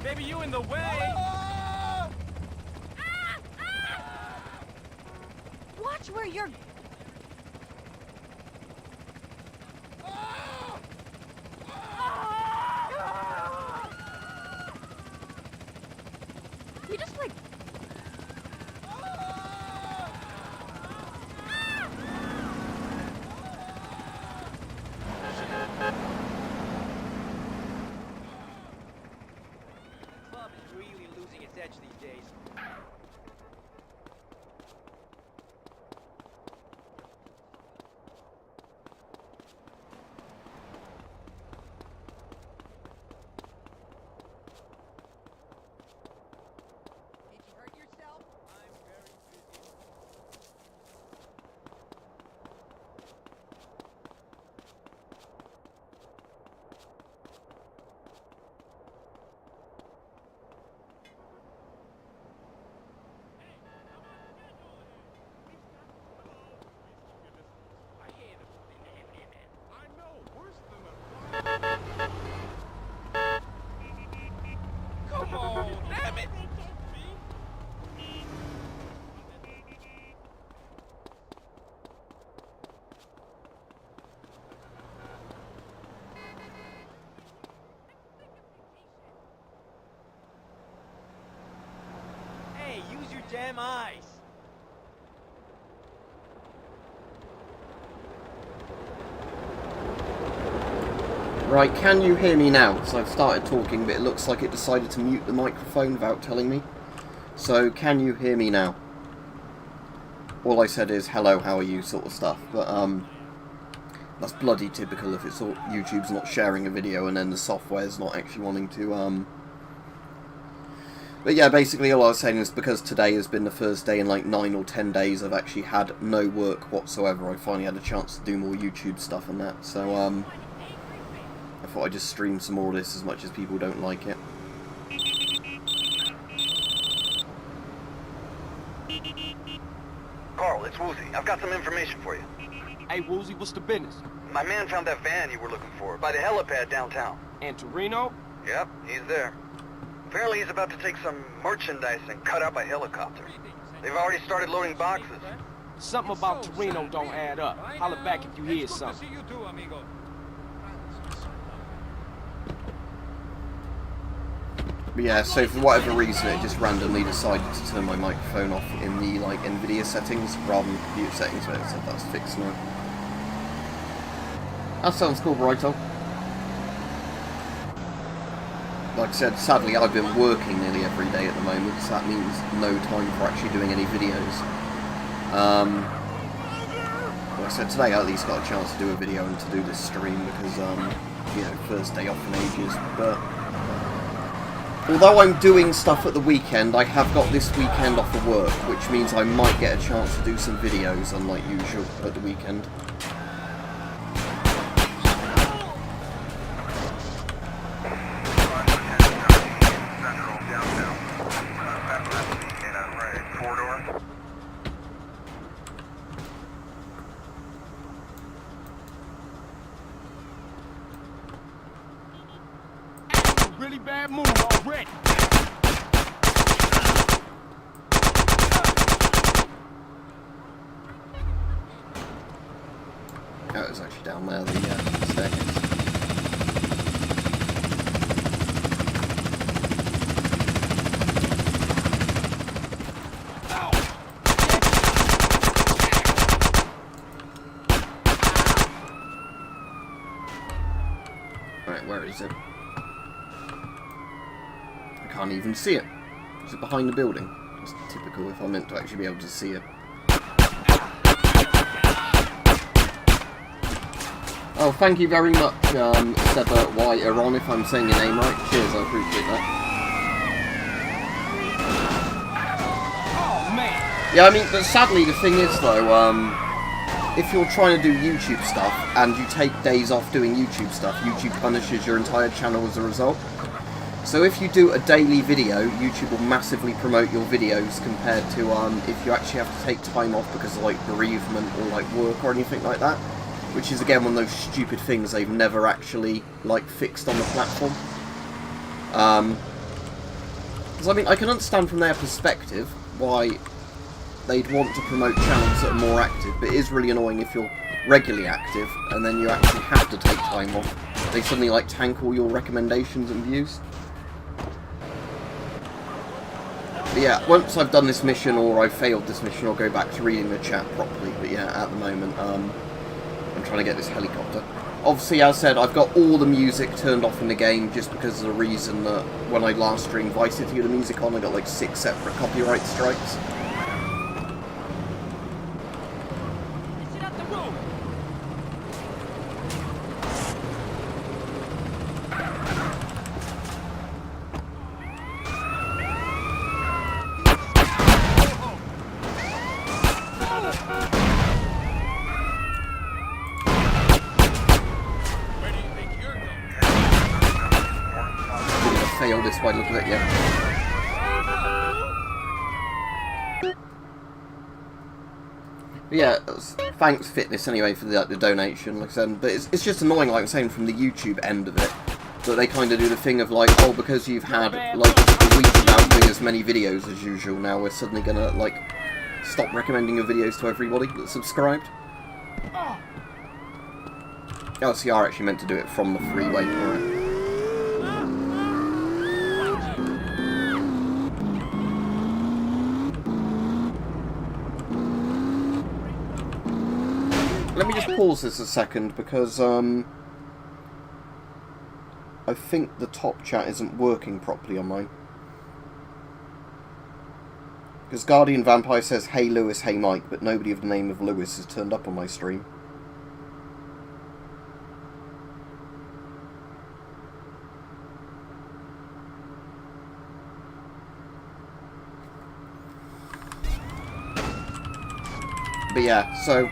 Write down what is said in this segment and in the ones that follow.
Maybe you in the way. Watch where you're... You just like... The club is really losing its edge these days. Did you hurt yourself? I'm very busy. I know, worse than the... Come on, damn it! Hey, use your damn eyes. Right, can you hear me now? Because I've started talking, but it looks like it decided to mute the microphone without telling me. So, can you hear me now? All I said is, hello, how are you, sort of stuff. But, that's bloody typical if it's all, YouTube's not sharing a video and then the software's not actually wanting to, But yeah, basically all I was saying is because today has been the first day in like 9 or 10 days I've actually had no work whatsoever. I finally had a chance to do more YouTube stuff and that, so, I thought I'd just stream some more of this as much as people don't like it. Carl, it's Woozy. I've got some information for you. Hey, Woozy, what's the business? My man found that van you were looking for by the helipad downtown. And Torino? Yep, he's there. Apparently he's about to take some merchandise and cut up a helicopter. They've already started loading boxes. Something about Torino don't add up. Holler back if you hear something. But yeah, so for whatever reason it just randomly decided to turn my microphone off in the like NVIDIA settings rather than computer settings, but it said that's fixed now. That sounds cool, Brighto. Like I said, sadly I've been working nearly every day at the moment, so that means no time for actually doing any videos. Like I said, today I at least got a chance to do a video and to do this stream because, you know, first day off in ages, but although I'm doing stuff at the weekend, I have got this weekend off of work, which means I might get a chance to do some videos, unlike usual, at the weekend. Really bad move already. Oh, it was actually down there, the staircase. Right, where is it? I can't even see it. Is it behind the building? It's typical if I meant to actually be able to see it. Oh, thank you very much, Seba Y. Iran, if I'm saying your name right. Cheers, I appreciate that. Oh, man. Yeah, I mean, but sadly the thing is though, if you're trying to do YouTube stuff and you take days off doing YouTube stuff, YouTube punishes your entire channel as a result. So if you do a daily video, YouTube will massively promote your videos compared to if you actually have to take time off because of like bereavement or like work or anything like that. Which is again one of those stupid things they've never actually like fixed on the platform. Because, I mean, I can understand from their perspective why they'd want to promote channels that are more active, but it is really annoying if you're regularly active and then you actually have to take time off. They suddenly, like, tank all your recommendations and views. But yeah, once I've done this mission or I've failed this mission, I'll go back to reading the chat properly. But yeah, at the moment, I'm trying to get this helicopter. Obviously, as I said, I've got all the music turned off in the game just because of the reason that when I last streamed Vice City with the music on, I got like 6 separate copyright strikes. Shit out the room. Failed this by looking at it, yeah. But yeah, thanks Fitness anyway for the donation, like I said, but it's just annoying, like I'm saying, from the YouTube end of it, that they kind of do the thing of like, oh, because you've had like a week without doing as many videos as usual, now we're suddenly gonna like stop recommending your videos to everybody that's subscribed. Oh, so you are actually meant to do it from the freeway, alright. Let me just pause this a second because I think the top chat isn't working properly on mine. Because Guardian Vampire says, "Hey Lewis, hey Mike," but nobody of the name of Lewis has turned up on my stream. But yeah, so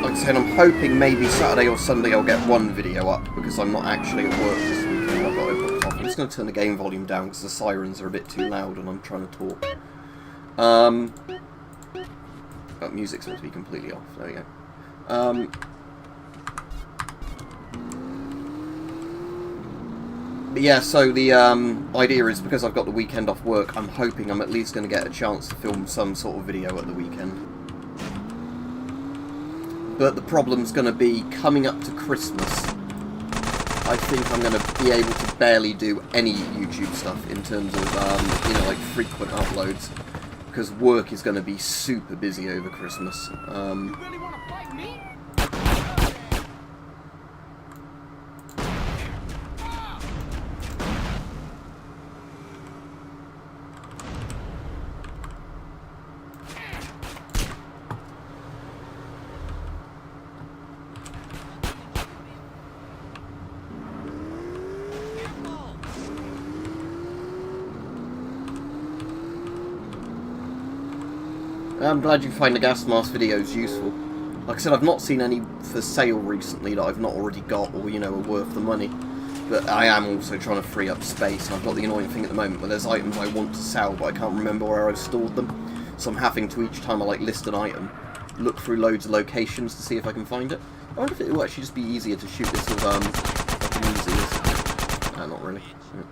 like I said, I'm hoping maybe Saturday or Sunday I'll get one video up because I'm not actually at work this weekend. I've got it booked off. I'm just going to turn the game volume down because the sirens are a bit too loud and I'm trying to talk. Oh, music's supposed to be completely off. There we go. But yeah, so the idea is because I've got the weekend off work, I'm hoping I'm at least going to get a chance to film some sort of video at the weekend. But the problem's going to be coming up to Christmas. I think I'm going to be able to barely do any YouTube stuff in terms of, you know, like frequent uploads. Because work is going to be super busy over Christmas. You really want to fight me? I'm glad you find the gas mask videos useful. Like I said, I've not seen any for sale recently that I've not already got or, you know, are worth the money. But I am also trying to free up space, and I've got the annoying thing at the moment where there's items I want to sell, but I can't remember where I've stored them. So I'm having to, each time I like list an item, look through loads of locations to see if I can find it. I wonder if it will actually just be easier to shoot this with, like an easy... not really. Yeah.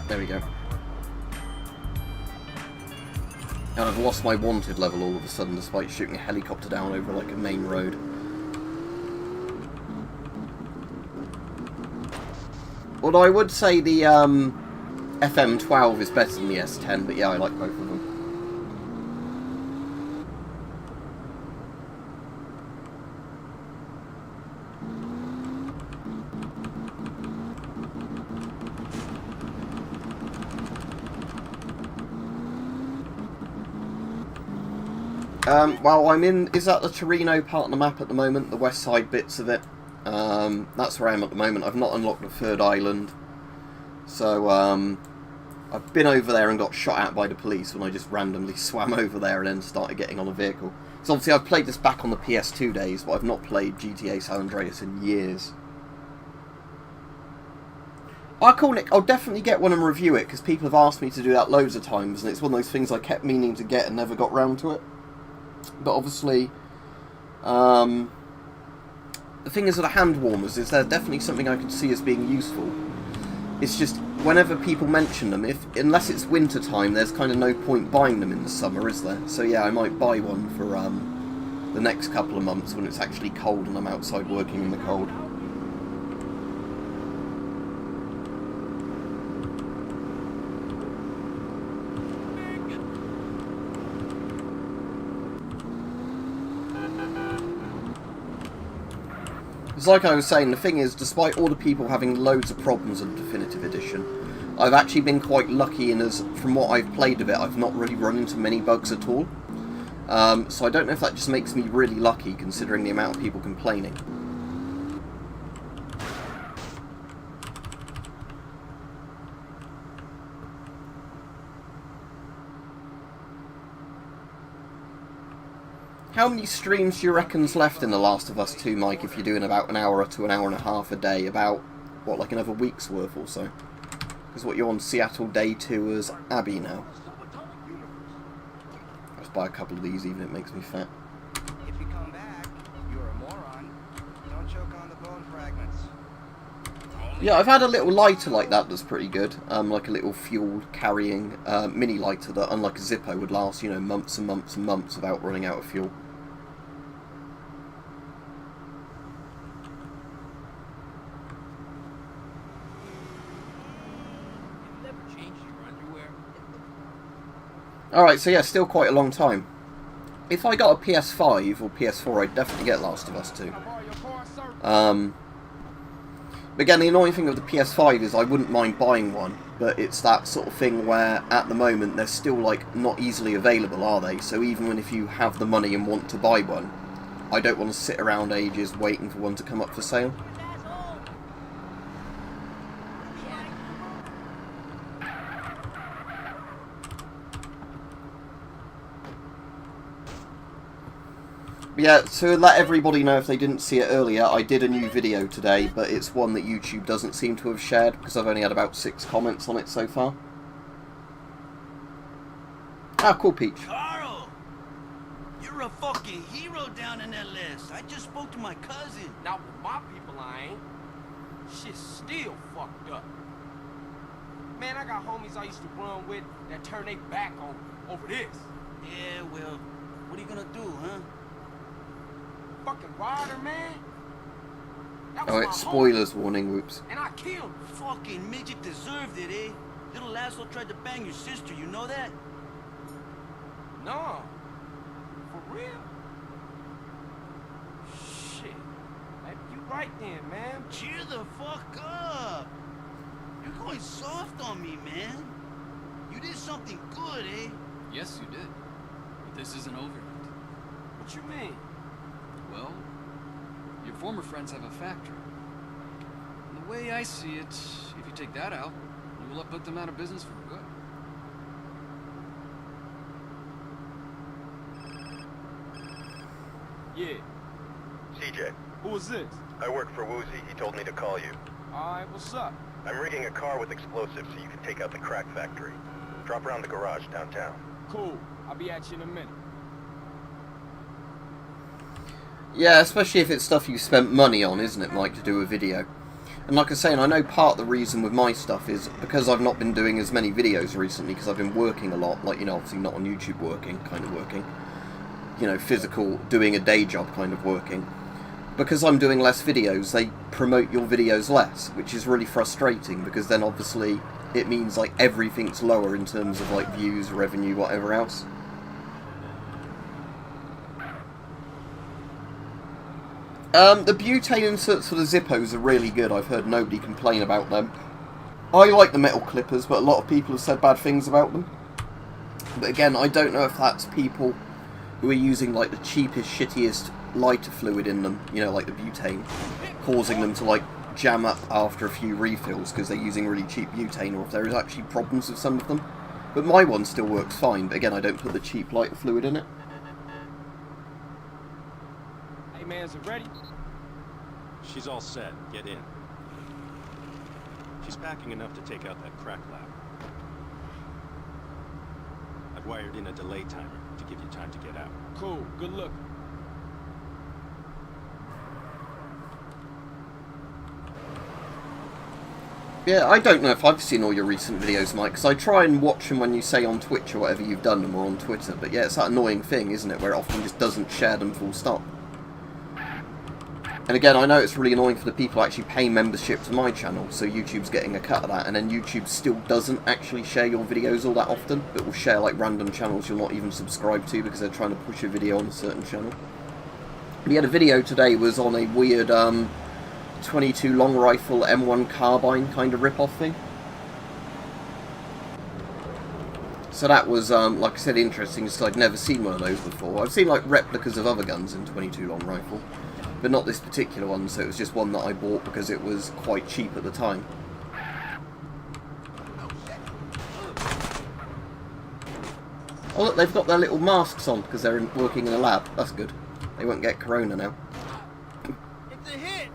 There we go. And I've lost my wanted level all of a sudden despite shooting a helicopter down over like a main road. Although I would say the FM12 is better than the S10, but yeah, I like both of them. Well, I'm in... Is that the Torino part of the map at the moment? The west side bits of it? That's where I am at the moment. I've not unlocked the third island. So, I I've been over there and got shot at by the police when I just randomly swam over there and then started getting on a vehicle. So obviously I've played this back on the PS2 days, but I've not played GTA San Andreas in years. Cool, Nick. I'll definitely get one and review it, because people have asked me to do that loads of times, and it's one of those things I kept meaning to get and never got round to it. But obviously, the thing is with the hand warmers is they're definitely something I can see as being useful. It's just, whenever people mention them, unless it's winter time, there's kind of no point buying them in the summer, is there? So yeah, I might buy one for the next couple of months when it's actually cold and I'm outside working in the cold. It's like I was saying, the thing is, despite all the people having loads of problems with the Definitive Edition, I've actually been quite lucky in as, from what I've played of it, I've not really run into many bugs at all. So I don't know if that just makes me really lucky, considering the amount of people complaining. How many streams do you reckon's left in The Last of Us 2, Mike, if you're doing about an hour to an hour and a half a day? About, what, like another week's worth or so? Because what, you're on Seattle Day 2 as Abby now? Let's buy a couple of these, even if it makes me fat. If you come back, you're a moron. Don't choke on the bone fragments. Yeah, I've had a little lighter like that that's pretty good. Like a little fuel-carrying mini lighter that, unlike a Zippo, would last, you know, months and months and months without running out of fuel. Alright, so yeah, still quite a long time. If I got a PS5 or PS4, I'd definitely get Last of Us 2. Again, the annoying thing with the PS5 is I wouldn't mind buying one, but it's that sort of thing where, at the moment, they're still, like, not easily available, are they? So even if you have the money and want to buy one, I don't want to sit around ages waiting for one to come up for sale. Yeah, to let everybody know if they didn't see it earlier, I did a new video today, but it's one that YouTube doesn't seem to have shared, because I've only had about 6 comments on it so far. Ah, cool, Peach. Carl! You're a fucking hero down in that list. I just spoke to my cousin. Not with my people, I ain't. Shit's still fucked up. Man, I got homies I used to run with that turn their back on over this. Yeah, well, what are you gonna do, huh? Fucking Ryder, man. That was Oh, my it's spoilers warning, whoops. homie, and I killed him. Fucking midget deserved it, eh? Little asshole tried to bang your sister, you know that? No. For real? Shit. Maybe you right then, man. Cheer the fuck up! You're going soft on me, man. You did something good, eh? Yes, you did. But this isn't over yet. What you mean? Well, your former friends have a factory. And the way I see it, if you take that out, you will have put them out of business for good. Yeah. CJ, Who is this? I work for Woozy. He told me to call you. Alright, what's up? I'm rigging a car with explosives so you can take out the crack factory. Drop around the garage downtown. Cool. I'll be at you in a minute. Yeah, especially if it's stuff you spent money on, isn't it, Mike, to do a video? And like I was saying, I know part of the reason with my stuff is because I've not been doing as many videos recently, because I've been working a lot, like, you know, obviously not on YouTube working, kind of working. You know, physical, doing a day job kind of working. Because I'm doing less videos, they promote your videos less, which is really frustrating, because then obviously it means, like, everything's lower in terms of, like, views, revenue, whatever else. The butane inserts for the Zippos are really good. I've heard nobody complain about them. I like the metal clippers, but a lot of people have said bad things about them. But again, I don't know if that's people who are using like the cheapest, shittiest lighter fluid in them, you know, like the butane, causing them to like jam up after a few refills because they're using really cheap butane, or if there is actually problems with some of them. But my one still works fine, but again, I don't put the cheap lighter fluid in it. Hey man, is it ready? She's all set. Get in. She's packing enough to take out that crack lab. I've wired in a delay timer to give you time to get out. Cool, good luck. Yeah, I don't know if I've seen all your recent videos, Mike, because I try and watch them when you say on Twitch or whatever you've done them, or on Twitter, but yeah, it's that annoying thing, isn't it, where it often just doesn't share them full stop. And again, I know it's really annoying for the people who actually pay membership to my channel, so YouTube's getting a cut of that, and then YouTube still doesn't actually share your videos all that often, but will share like random channels you're not even subscribed to because they're trying to push a video on a certain channel. But yeah, the video today was on a weird 22 long rifle M1 carbine kind of rip-off thing. So that was, like I said, interesting, because I'd never seen one of those before. I've seen like replicas of other guns in 22 long rifle, but not this particular one, so it was just one that I bought because it was quite cheap at the time. Oh look, they've got their little masks on because they're working in a lab. That's good. They won't get corona now. It's a hit!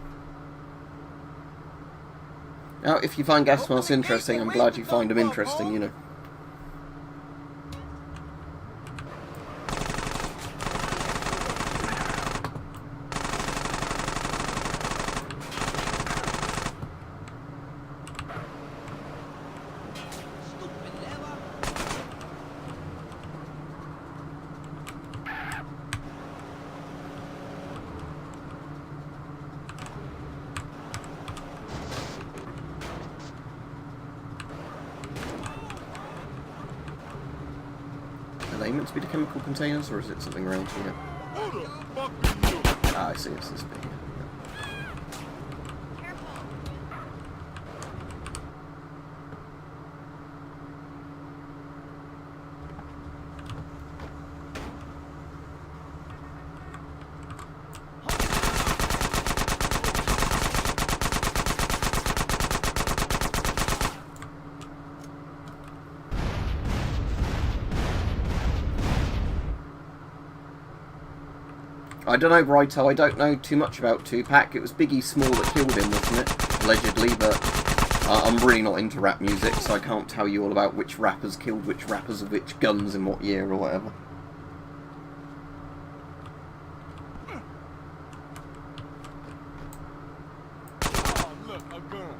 Now, if you find gas masks interesting, I'm glad you find them interesting, you know. Are they meant to be the chemical containers, or is it something around here? Ah, I see, it's this bit here. I don't know, Brighto, I don't know too much about Tupac. It was Biggie Small that killed him, wasn't it? Allegedly, but I'm really not into rap music, so I can't tell you all about which rappers killed which rappers of which guns in what year or whatever. Oh, look, a gun.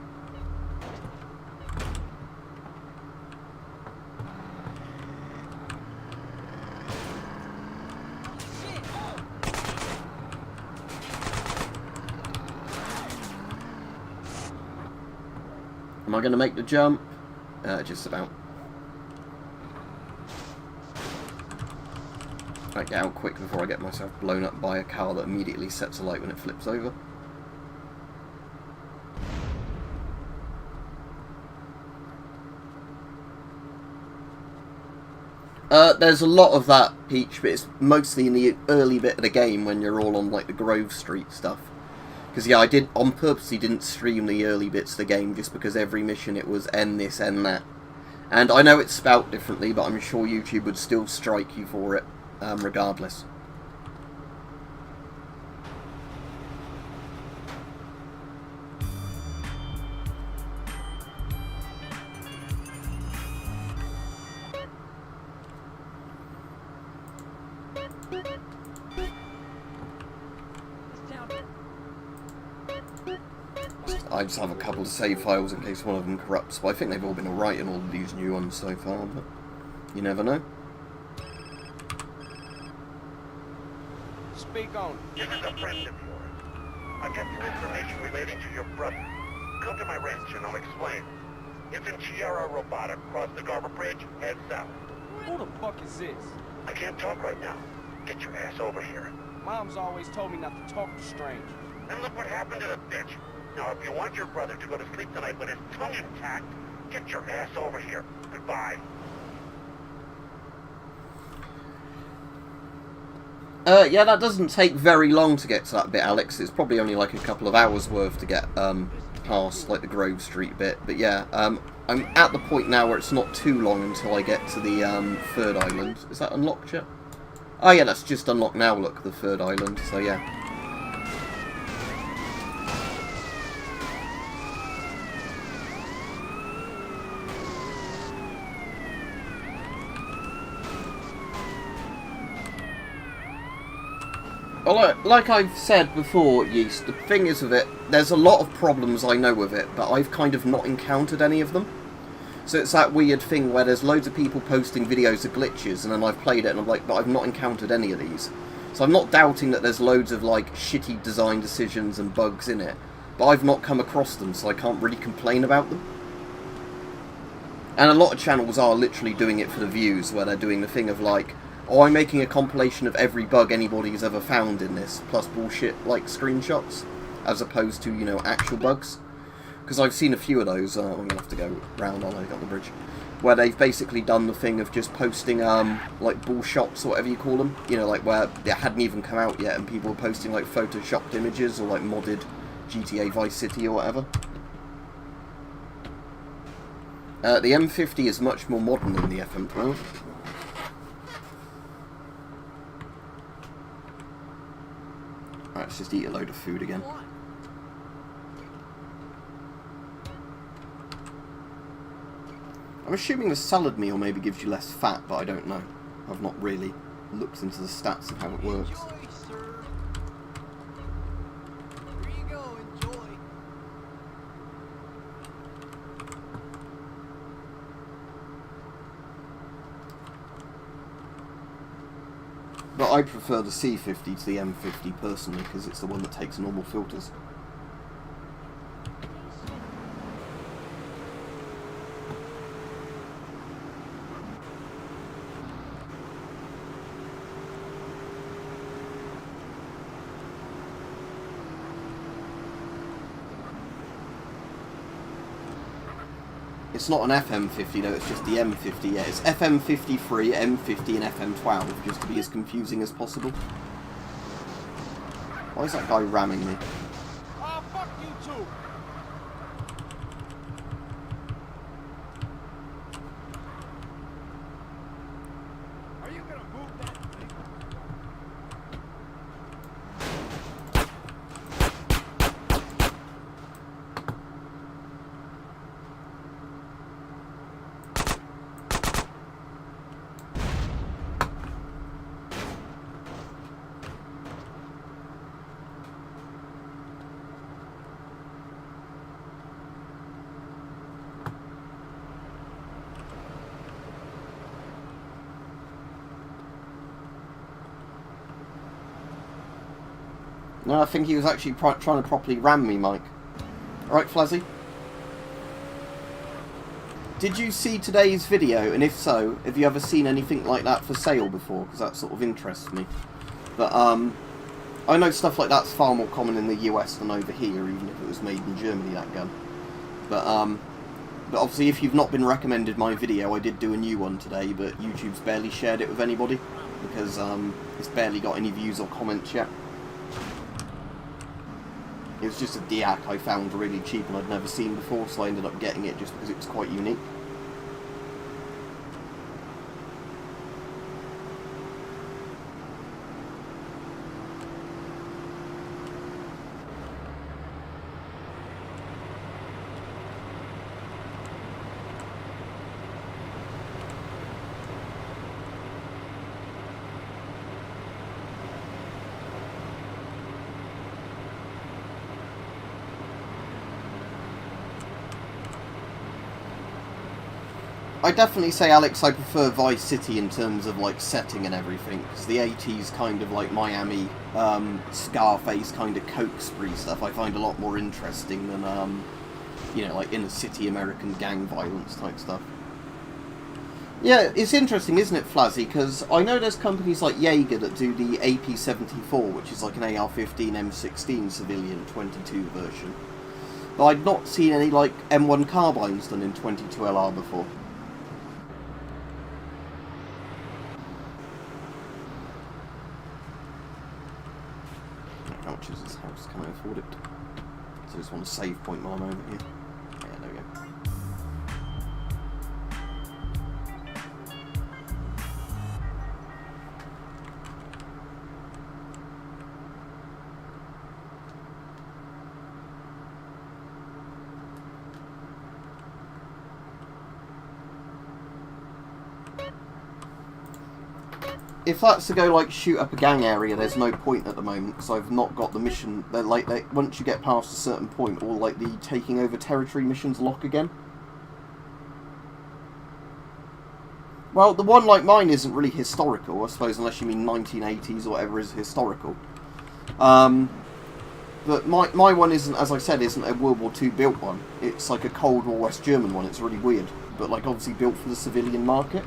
Am I going to make the jump? Just about. Right, get out quick before I get myself blown up by a car that immediately sets alight when it flips over. There's a lot of that, Peach, but it's mostly in the early bit of the game when you're all on like the Grove Street stuff. Because yeah, I did on purposely didn't stream the early bits of the game just because every mission it was end this, end that. And I know it's spelt differently, but I'm sure YouTube would still strike you for it, regardless. I just have a couple of save files in case one of them corrupts, but I think they've all been alright in all of these new ones so far, but you never know. Speak on. This is a friend of yours. I've got some information relating to your brother. Come to my ranch and I'll explain. It's in Sierra Robata, cross the Garber Bridge, head south. Who the fuck is this? I can't talk right now. Get your ass over here. Mom's always told me not to talk to strangers. And look what happened to the bitch. Now, if you want your brother to go to sleep tonight with his tongue intact, get your ass over here. Goodbye. Yeah, that doesn't take very long to get to that bit, Alex. It's probably only like a couple of hours worth to get past like the Grove Street bit. But yeah, I'm at the point now where it's not too long until I get to the 3rd island. Is that unlocked yet? Oh yeah, that's just unlocked now, look, the 3rd island, so yeah. Well, like I've said before, Yeast, the thing is with it, there's a lot of problems I know with it, but I've kind of not encountered any of them. So it's that weird thing where there's loads of people posting videos of glitches, and then I've played it and I'm like, but I've not encountered any of these. So I'm not doubting that there's loads of like shitty design decisions and bugs in it, but I've not come across them, so I can't really complain about them. And a lot of channels are literally doing it for the views, where they're doing the thing of like, oh, I'm making a compilation of every bug anybody's ever found in this, plus bullshit like screenshots, as opposed to, you know, actual bugs. Because I've seen a few of those, I'm going to have to go round on the bridge, where they've basically done the thing of just posting, like, bull shots, or whatever you call them, you know, like, where it hadn't even come out yet, and people were posting, like, photoshopped images, or, like, modded GTA Vice City, or whatever. The M50 is much more modern than the FM12. Alright, let's just eat a load of food again. I'm assuming the salad meal maybe gives you less fat, but I don't know. I've not really looked into the stats of how it works. Enjoy, sir. Here you go, enjoy. But I prefer the C50 to the M50 personally, because it's the one that takes normal filters. It's not an FM50 though, it's just the M50, yeah. It's FM53, M50 and FM12, just to be as confusing as possible. Why is that guy ramming me? Oh, fuck you too. Are you gonna move that thing? No, I think he was actually trying to properly ram me, Mike. Alright, Flazzy? Did you see today's video, and if so, have you ever seen anything like that for sale before? Because that sort of interests me. But, I know stuff like that's far more common in the US than over here, even if it was made in Germany, that gun. But obviously if you've not been recommended my video, I did do a new one today, but YouTube's barely shared it with anybody, because it's barely got any views or comments yet. It was just a Diak I found really cheap and I'd never seen before, so I ended up getting it just because it was quite unique. I definitely say, Alex, I prefer Vice City in terms of, like, setting and everything, because the 80s kind of, like, Miami, Scarface kind of coke spree stuff I find a lot more interesting than, you know, like, inner-city American gang violence type stuff. Yeah, it's interesting, isn't it, Flazzy, because I know there's companies like Jaeger that do the AP-74, which is like an AR-15 M16 civilian 22 version, but I'd not seen any, like, M1 carbines done in 22LR before. How much is this house? Can I afford it? So I just want to save point while I'm over here. Yeah, there we go. If that's to go like shoot up a gang area, there's no point at the moment because I've not got the mission. They're like once you get past a certain point, all like the taking over territory missions lock again. Well, the one like mine isn't really historical, I suppose, unless you mean 1980s or whatever is historical. But my one isn't, as I said, isn't a World War II built one. It's like a Cold War West German one. It's really weird, but like obviously built for the civilian market.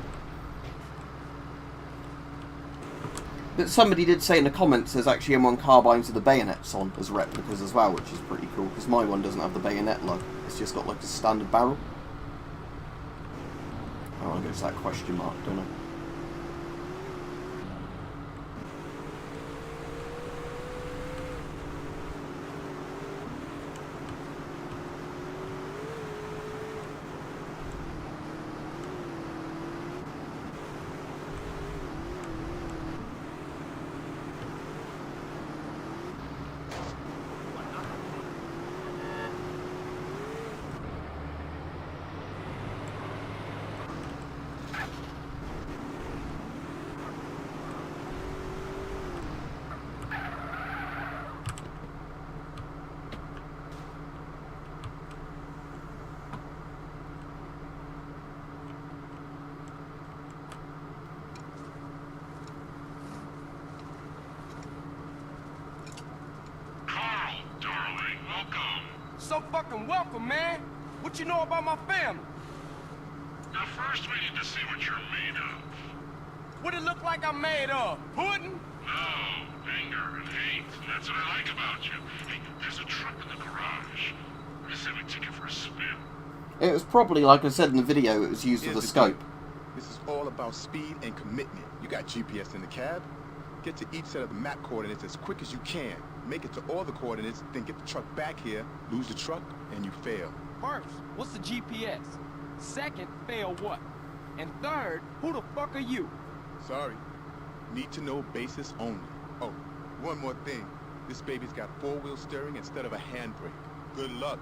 But somebody did say in the comments there's actually M1 carbines with the bayonets on as replicas as well, which is pretty cool, because my one doesn't have the bayonet lug. It's just got like a standard barrel. Oh, I guess that question mark, don't I? So fucking welcome, man. What you know about my family? Now first we need to see what you're made of. What it look like I'm made of? Pudding? No, anger and hate. That's what I like about you. Hey, there's a truck in the garage. I said we take it for a spin. It was probably, like I said in the video, it was used with a scope. This is all about speed and commitment. You got GPS in the cab. Get to each set of the map coordinates as quick as you can. Make it to all the coordinates, then get the truck back here, lose the truck, and you fail. First, what's the GPS? Second, fail what? And third, who the fuck are you? Sorry. Need to know basis only. Oh, one more thing. This baby's got four-wheel steering instead of a handbrake. Good luck.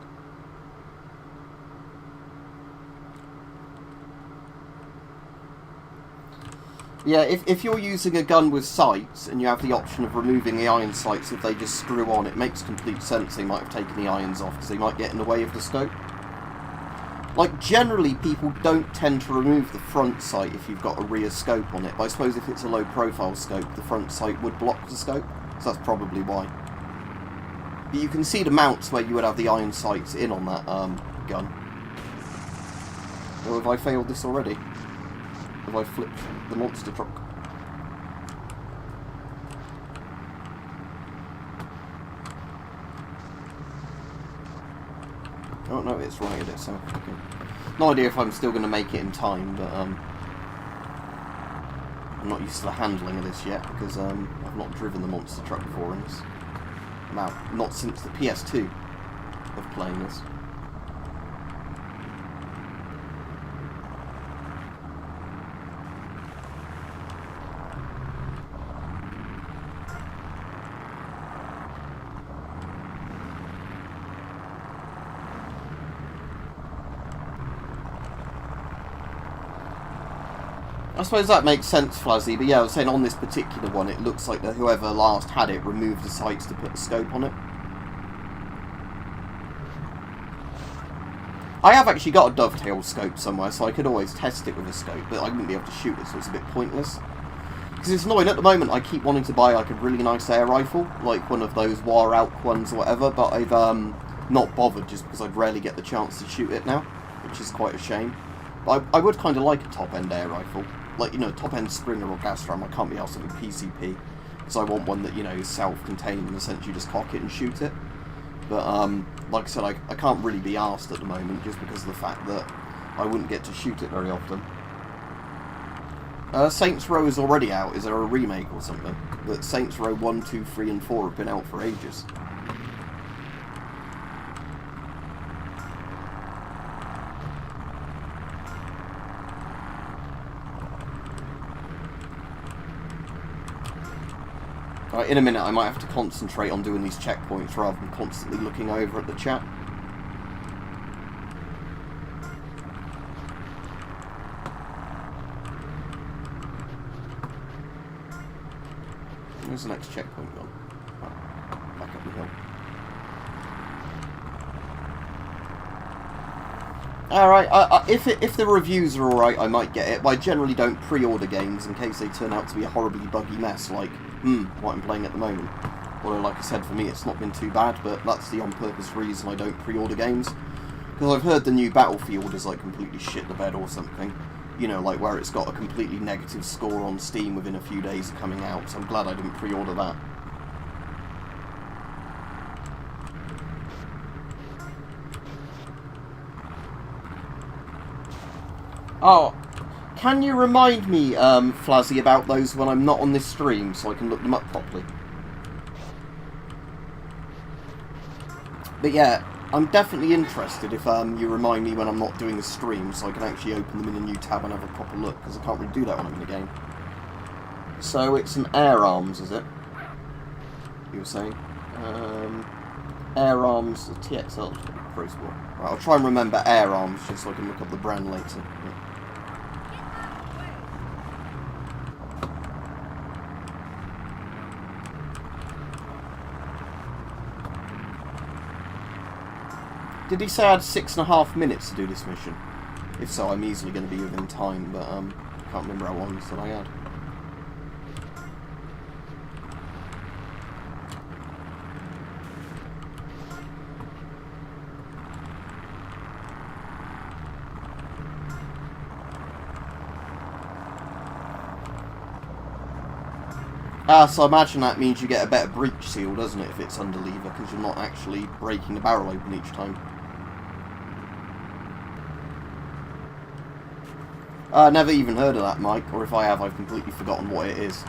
Yeah, if you're using a gun with sights and you have the option of removing the iron sights if they just screw on, it makes complete sense they might have taken the irons off because they might get in the way of the scope. Like, generally people don't tend to remove the front sight if you've got a rear scope on it, but I suppose if it's a low profile scope, the front sight would block the scope, so that's probably why. But you can see the mounts where you would have the iron sights in on that gun. Or have I failed this already? Have I flipped the monster truck? Oh no, it's right at itself. Okay. No idea if I'm still going to make it in time, but I'm not used to the handling of this yet because I've not driven the monster truck before in this. Well, not since the PS2 of playing this. I suppose that makes sense, Flazzy, but yeah, I was saying on this particular one, it looks like that whoever last had it removed the sights to put a scope on it. I have actually got a dovetail scope somewhere, so I could always test it with a scope, but I wouldn't be able to shoot it, so it's a bit pointless. Because it's annoying, at the moment I keep wanting to buy like a really nice air rifle, like one of those War Out ones or whatever, but I've not bothered just because I'd rarely get the chance to shoot it now, which is quite a shame. But I would kind of like a top-end air rifle. Like, you know, top-end Springer or gas ram. I can't be asked something PCP, because I want one that, you know, is self-contained and essentially just cock it and shoot it. But, like I said, I can't really be asked at the moment, just because of the fact that I wouldn't get to shoot it very often. Saints Row is already out. Is there a remake or something? But Saints Row 1, 2, 3 and 4 have been out for ages. Right, in a minute I might have to concentrate on doing these checkpoints rather than constantly looking over at the chat. Where's the next checkpoint gone? Oh, back up the hill. Alright, if the reviews are alright, I might get it, but I generally don't pre-order games in case they turn out to be a horribly buggy mess, like, what I'm playing at the moment. Although, like I said, for me it's not been too bad, but that's the on-purpose reason I don't pre-order games. Because I've heard the new Battlefield is, like, completely shit the bed or something. You know, like, where it's got a completely negative score on Steam within a few days of coming out, so I'm glad I didn't pre-order that. Oh, can you remind me, Flazzy, about those when I'm not on this stream so I can look them up properly? But yeah, I'm definitely interested if you remind me when I'm not doing a stream so I can actually open them in a new tab and have a proper look, because I can't really do that when I'm in a game. So it's an Air Arms, is it? You were saying? Air Arms, the TXL Pro Sport. Right, I'll try and remember Air Arms just so I can look up the brand later. Yeah. Did he say I had 6.5 minutes to do this mission? If so, I'm easily going to be within time, but I can't remember how long that I had. So I imagine that means you get a better breach seal, doesn't it, if it's under lever, because you're not actually breaking the barrel open each time. Never even heard of that, Mike, or if I have, I've completely forgotten what it is.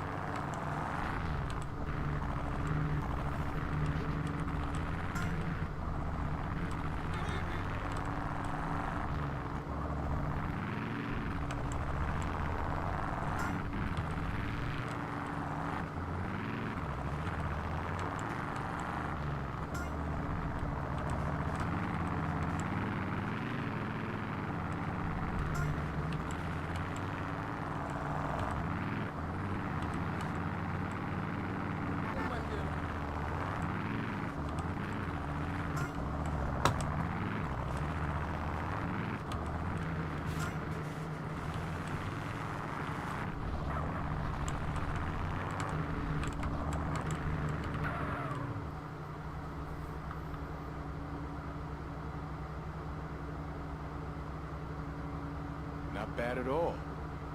Not bad at all.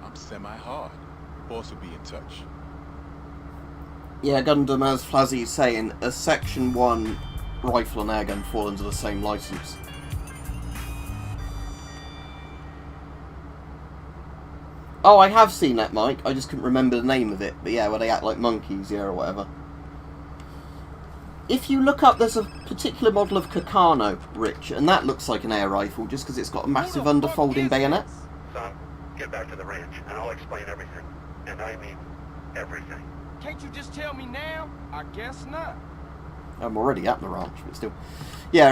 I'm semi-hard. Boss will be in touch. Yeah, Gundam, as Flazzy's saying, a Section 1 rifle and airgun fall under the same license. Oh, I have seen that, Mike. I just couldn't remember the name of it. But yeah, where they act like monkeys, yeah, or whatever. If you look up, there's a particular model of Kakano, Rich, and that looks like an air rifle just because it's got a massive underfolding bayonet. Son, get back to the ranch and I'll explain everything. And I mean everything. Can't you just tell me now? I guess not. I'm already at the ranch, but still. Yeah,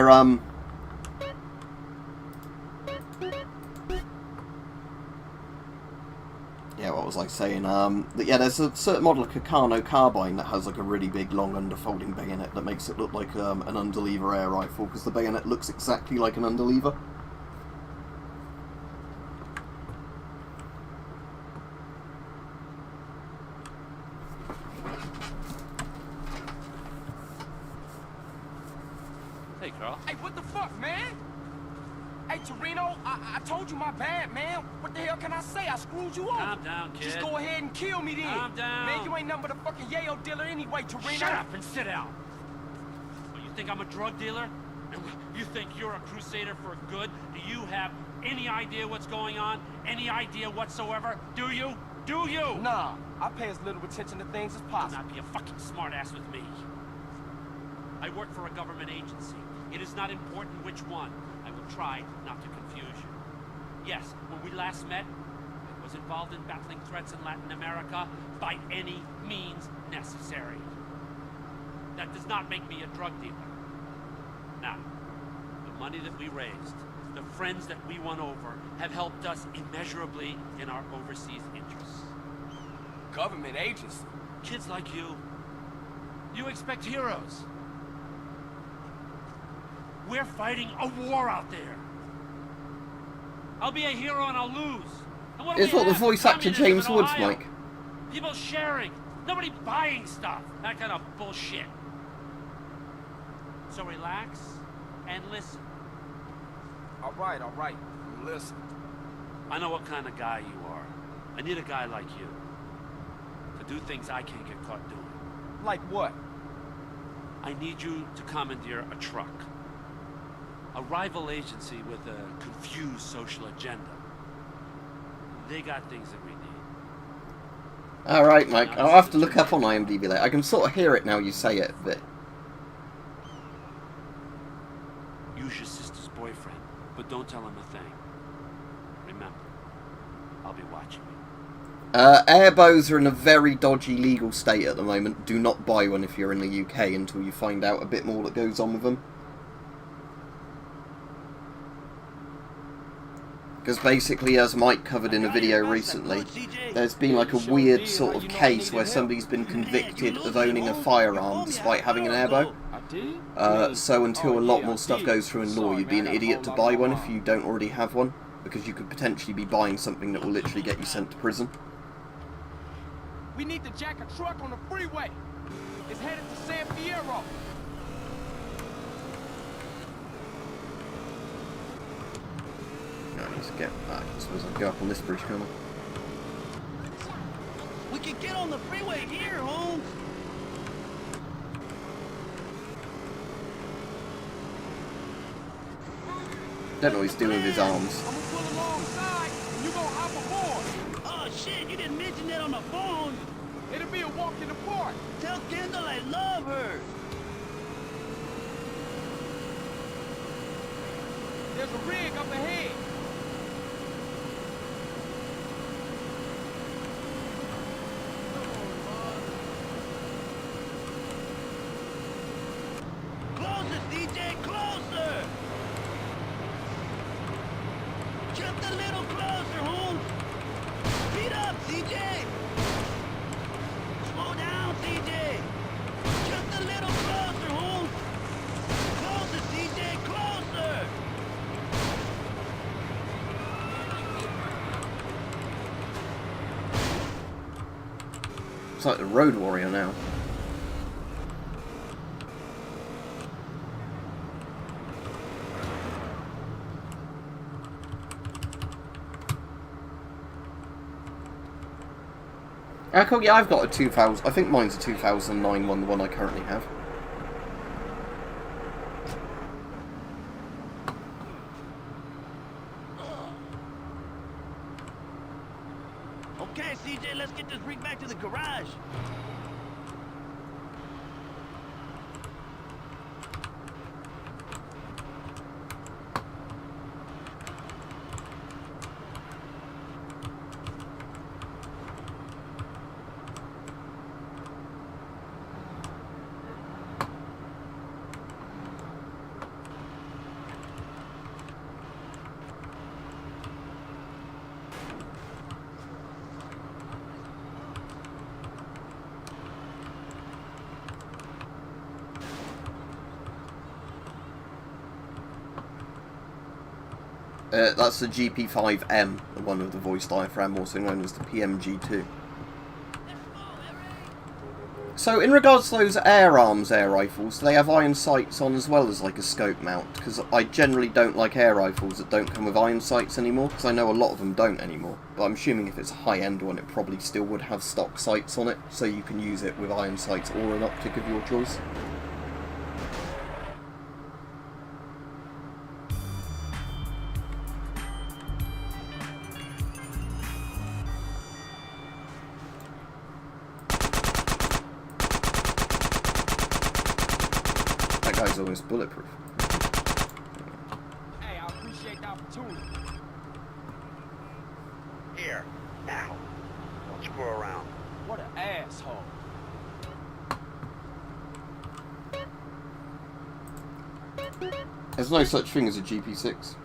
yeah, what was I saying? Yeah, there's a certain model of Kakano carbine that has like a really big, long, underfolding bayonet that makes it look like an underlever air rifle, because the bayonet looks exactly like an underlever. Hey, Carl. Hey, what the fuck, man? Hey, Torino, I told you my bad, man. What the hell can I say? I screwed you over. Calm down, kid. Just go ahead and kill me then. Calm down. Man, you ain't nothing but a fucking yayo dealer anyway, Torino. Shut up and sit down. Well, you think I'm a drug dealer? And you think you're a crusader for good? Do you have any idea what's going on? Any idea whatsoever? Do you? Do you? Nah, I pay as little attention to things as Do possible. not be a fucking smartass with me. I work for a government agency. It is not important which one. I will try not to confuse you. Yes, when we last met, I was involved in battling threats in Latin America by any means necessary. that does not make me a drug dealer. Now, the money that we raised, the friends that we won over, have helped us immeasurably in our overseas interests. Government agency. Kids like you expect heroes. We're fighting a war out there. I'll be a hero and I'll lose. And what do It's we what the have? voice actor Communism James in Woods, Ohio. Mike. People sharing. Nobody buying stuff. That kind of bullshit. So relax and listen. All right. Listen. I know what kind of guy you are. I need a guy like you to do things I can't get caught doing. Like what? I need you to commandeer a truck. A rival agency with a confused social agenda. They got things that we need. Alright, Mike. I'll have to look up on IMDb later. I can sort of hear it now you say it, but... Use your sister's boyfriend, but don't tell him a thing. Remember, I'll be watching you. Airbows are in a very dodgy legal state at the moment. Do not buy one if you're in the UK until you find out a bit more that goes on with them. Because basically, as Mike covered in a video recently, there's been like a weird sort of case where somebody's been convicted of owning a firearm despite having an airbow. So until a lot more stuff goes through in law, you'd be an idiot to buy one if you don't already have one, because you could potentially be buying something that will literally get you sent to prison. We need to jack a truck on the freeway. It's headed to San Fierro. I need to get back. I suppose I'll go up on this bridge, can't I? We can get on the freeway here, Holmes. Don't know what he's doing with his arms. I'm gonna pull alongside and you gonna hop aboard. Oh shit, you didn't mention that on the phone. It'll be a walk in the park. Tell Kendall I love her. There's a rig up ahead. Closer, DJ, closer. Just a little closer, Holmes. Speed up, CJ. Slow down, CJ. Just a little closer, Holmes. Closer, CJ, closer. It's like the Road Warrior now. Cool, yeah, I've got a 2000. I think mine's a 2009 one, the one I currently have. Okay, CJ, let's get this rig back to the garage. That's the GP5M, the one with the voice diaphragm, also known as the PMG2. So, in regards to those air rifles, do they have iron sights on as well as like a scope mount? Because I generally don't like air rifles that don't come with iron sights anymore, because I know a lot of them don't anymore. But I'm assuming if it's a high-end one, it probably still would have stock sights on it, so you can use it with iron sights or an optic of your choice. That guy's almost bulletproof. Hey, I appreciate the opportunity. Here, now. Don't screw around. What an asshole. There's no such thing as a GP6.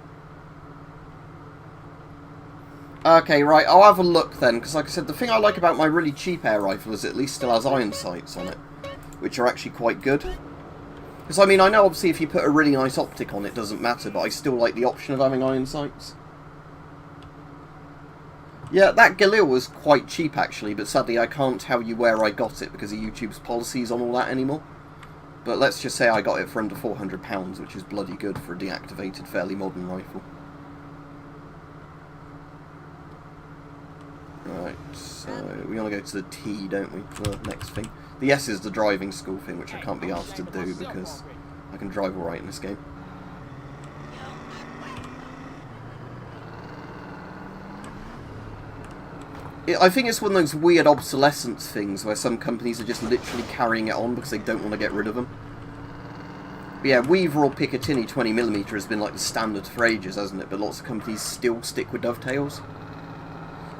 Okay, right, I'll have a look then, because like I said, the thing I like about my really cheap air rifle is it at least still has iron sights on it, which are actually quite good. Because, I mean, I know obviously if you put a really nice optic on it, doesn't matter, but I still like the option of having iron sights. Yeah, that Galil was quite cheap actually, but sadly I can't tell you where I got it because of YouTube's policies on all that anymore. But let's just say I got it for under £400, which is bloody good for a deactivated, fairly modern rifle. Right, so we want to go to the T, don't we, for the next thing. The S is the driving school thing, which I can't be asked to do because I can drive alright in this game. I think it's one of those weird obsolescence things where some companies are just literally carrying it on because they don't want to get rid of them. But yeah, Weaver or Picatinny 20mm has been like the standard for ages, hasn't it? But lots of companies still stick with dovetails.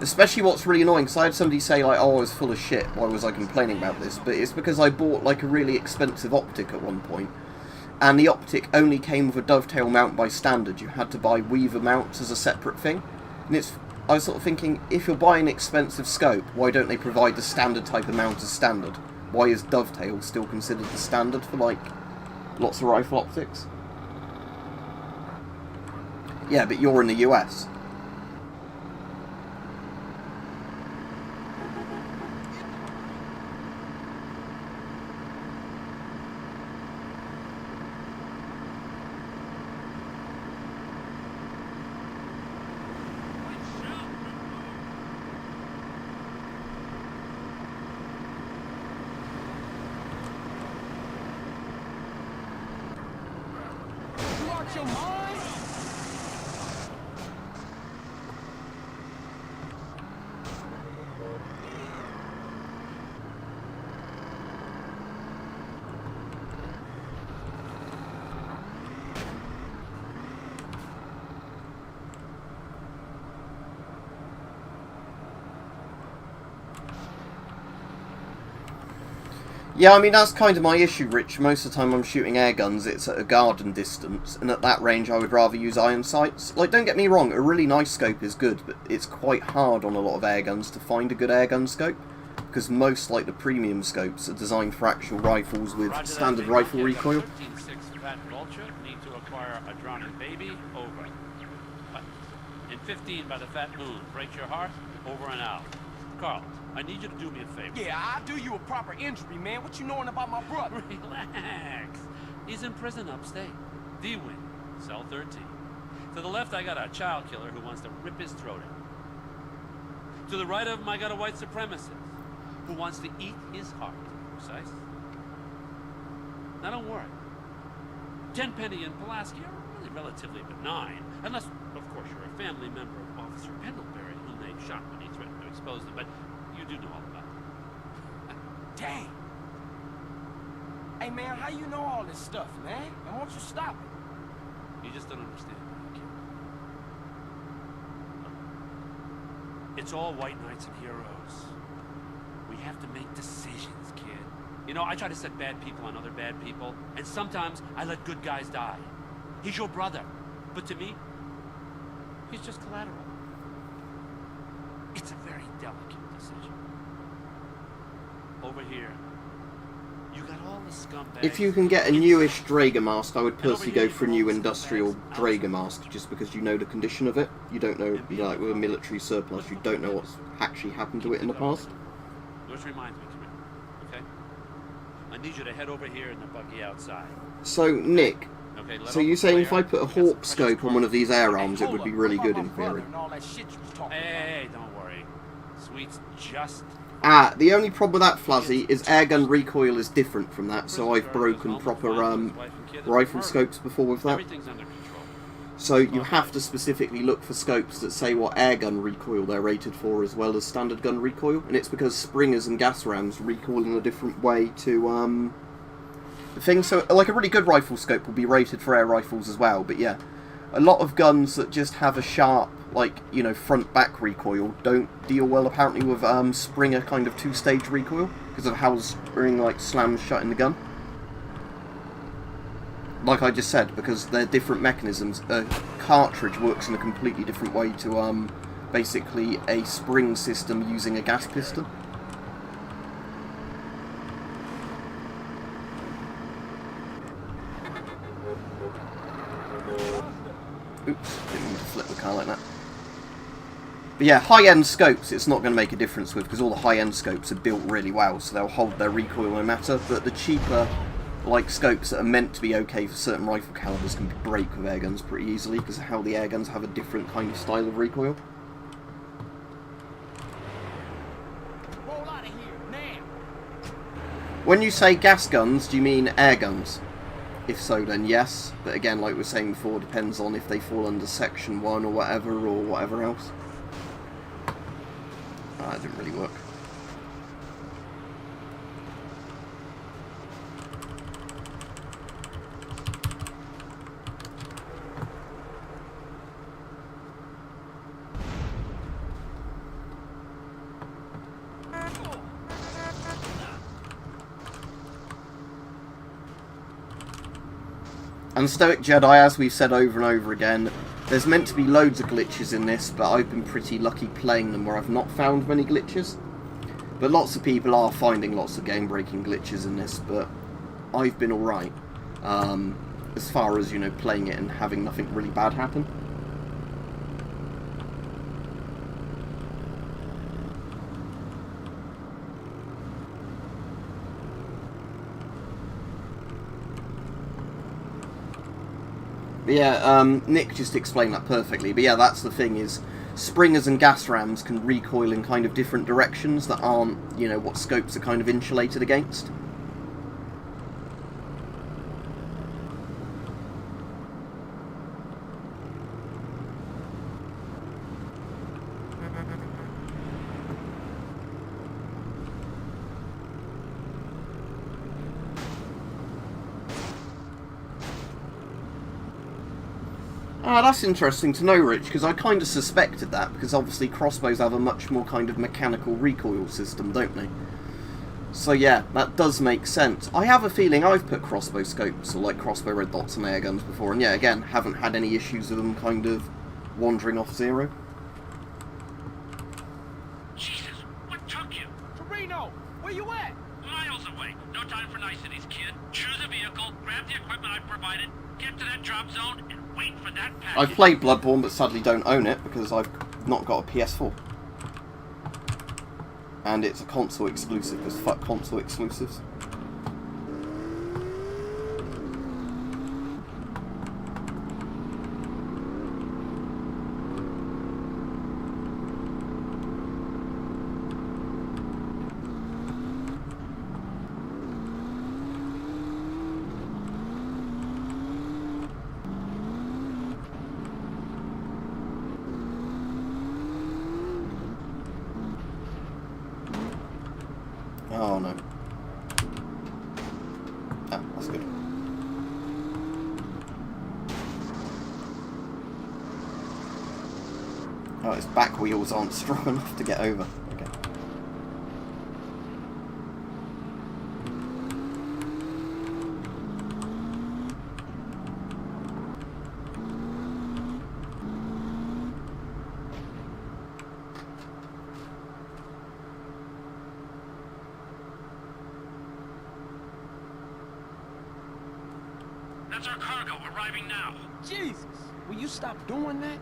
Especially what's really annoying, because I had somebody say like, oh, I was full of shit, why was I complaining about this? But it's because I bought like a really expensive optic at one point, and the optic only came with a dovetail mount by standard. You had to buy Weaver mounts as a separate thing. And I was sort of thinking, if you're buying an expensive scope, why don't they provide the standard type of mount as standard? Why is dovetail still considered the standard for like lots of rifle optics? Yeah, but you're in the US. Your mind? Yeah, I mean, that's kind of my issue, Rich. Most of the time I'm shooting air guns, it's at a garden distance, and at that range I would rather use iron sights. Like, don't get me wrong, a really nice scope is good, but it's quite hard on a lot of air guns to find a good air gun scope, because most, like, the premium scopes are designed for actual rifles with standard rifle recoil. 13-6 Fat Vulture, need to acquire a drowning baby, over. In 15 by the Fat Moon, break your heart, over and out. Carl, I need you to do me a favor. Yeah, I'll do you a proper injury, man. What you knowing about my brother? Relax. He's in prison upstate. D-Wing, cell 13. To the left, I got a child killer who wants to rip his throat out. To the right of him, I got a white supremacist who wants to eat his heart. Precise? Now, don't worry. Tenpenny and Pulaski are really relatively benign, unless, of course, you're a family member of Officer Pendlebury, whom they shot when he threatened to expose them, but you do know all about it. Dang. Hey, man, how you know all this stuff, man? And won't you stop it? You just don't understand, kid. It's all white knights and heroes. We have to make decisions, kid. You know, I try to set bad people on other bad people, and sometimes I let good guys die. He's your brother, but to me, he's just collateral. It's a very delicate decision. Over here, you got all the scumbags. If you can get a newish Draeger mask, I would personally go for a new industrial Draeger mask, just because you know the condition of it. You don't know, you know, like with a military surplus, you don't know what's actually happened to it in the past. Which reminds me, come here, okay? I need you to head over here in the buggy outside. So, Nick, okay, so you're saying if I put a Hawk scope on one of these air arms, it would be really good in theory? Hey, don't worry. Sweet's just... Ah, the only problem with that, Flazzy, is airgun recoil is different from that, so I've broken proper rifle scopes before with that. Everything's under control. So you have to specifically look for scopes that say what airgun recoil they're rated for as well as standard gun recoil, and it's because Springers and gas rams recoil in a different way to the thing. So like a really good rifle scope will be rated for air rifles as well, but yeah, a lot of guns that just have a sharp, like, you know, front-back recoil don't deal well apparently with Springer kind of two-stage recoil because of how Spring like slams shut in the gun. like I just said, because they're different mechanisms. A cartridge works in a completely different way to basically a spring system using a gas piston. Oops, didn't mean to flip the car like that. But yeah, high-end scopes it's not going to make a difference with, because all the high-end scopes are built really well, so they'll hold their recoil no matter. But the cheaper, like, scopes that are meant to be okay for certain rifle calibers can break with airguns pretty easily, because of how the airguns have a different kind of style of recoil. Roll out of here, now. When you say gas guns, do you mean air guns? If so, then yes. But again, like we were saying before, depends on if they fall under Section 1 or whatever else. That didn't really work. And Stoic Jedi, as we've said over and over again, there's meant to be loads of glitches in this, but I've been pretty lucky playing them where I've not found many glitches. But lots of people are finding lots of game-breaking glitches in this, but I've been alright. As far as, you know, playing it and having nothing really bad happen. But yeah, Nick just explained that perfectly. But yeah, that's the thing, is springers and gas rams can recoil in kind of different directions that aren't, you know, what scopes are kind of insulated against. Ah, that's interesting to know, Rich, because I kind of suspected that, because obviously crossbows have a much more kind of mechanical recoil system, don't they? So yeah, that does make sense. I have a feeling I've put crossbow scopes, or like crossbow red dots on air guns before, and yeah, again, haven't had any issues with them kind of wandering off zero. Jesus, what took you? Torino, where you at? Miles away. No time for niceties, kid. Choose a vehicle, grab the equipment I've provided, get to that drop zone, and wait for that package. I've played Bloodborne, but sadly don't own it, because I've not got a PS4. And it's a console exclusive, because fuck console exclusives. Oh no. Ah, that's good. Oh, its back wheels aren't strong enough to get over. Okay. That's our cargo arriving now. Jesus, will you stop doing that?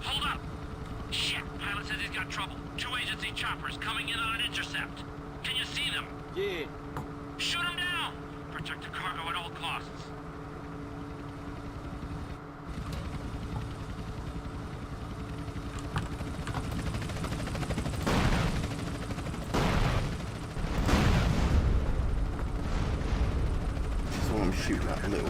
Hold up. Shit, pilot says he's got trouble. 2 agency choppers coming in on an intercept. Can you see them? Yeah. Shoot them down. Protect the cargo at all costs. That's what I'm shooting at, a little.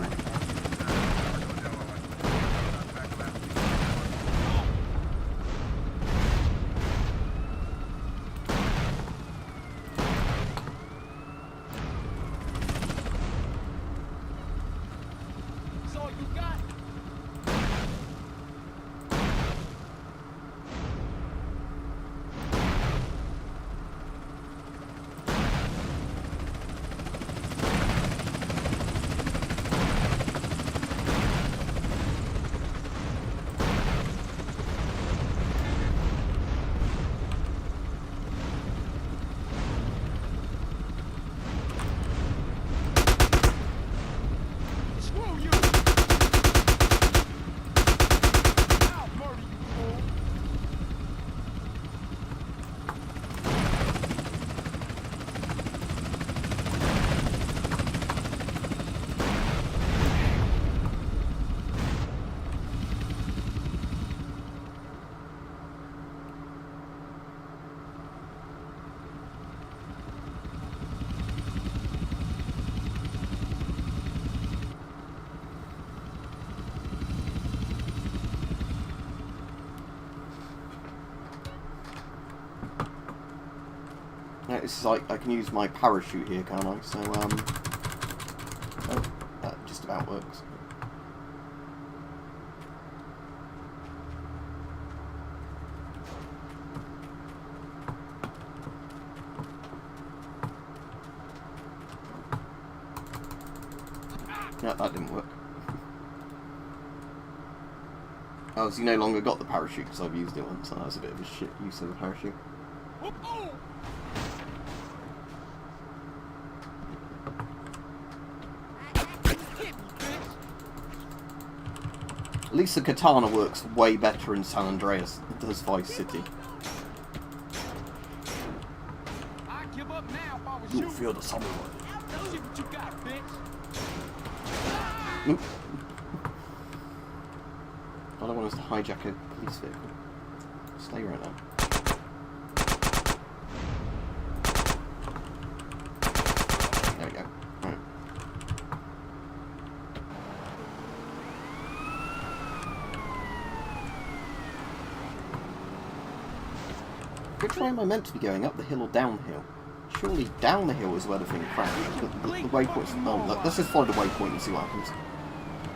this is like, I can use my parachute here, can't I? So, oh, that just about works. No, that didn't work. Oh, so you no longer got the parachute because I've used it once, so that was a bit of a shit use of a parachute. At least the katana works way better in San Andreas than it does Vice City. I'd give up now if I was You'll you. feel the samurai. See what you got, bitch. Oop. I don't want us to hijack a police vehicle. Stay right now. There we go. Right. Which way am I meant to be going? Up the hill or down the hill? Surely down the hill is where the thing crashed. The waypoint's... Oh, look, let's just follow the waypoint and see what happens.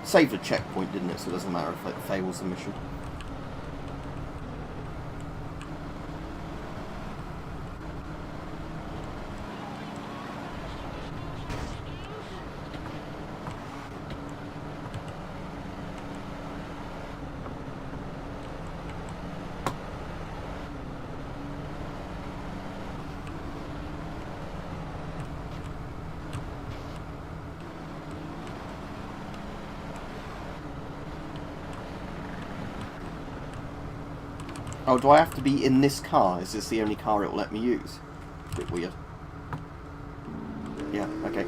Saved a checkpoint, didn't it? So it doesn't matter if it fails the mission. Oh, do I have to be in this car? Is this the only car it will let me use? A bit weird. Yeah, okay.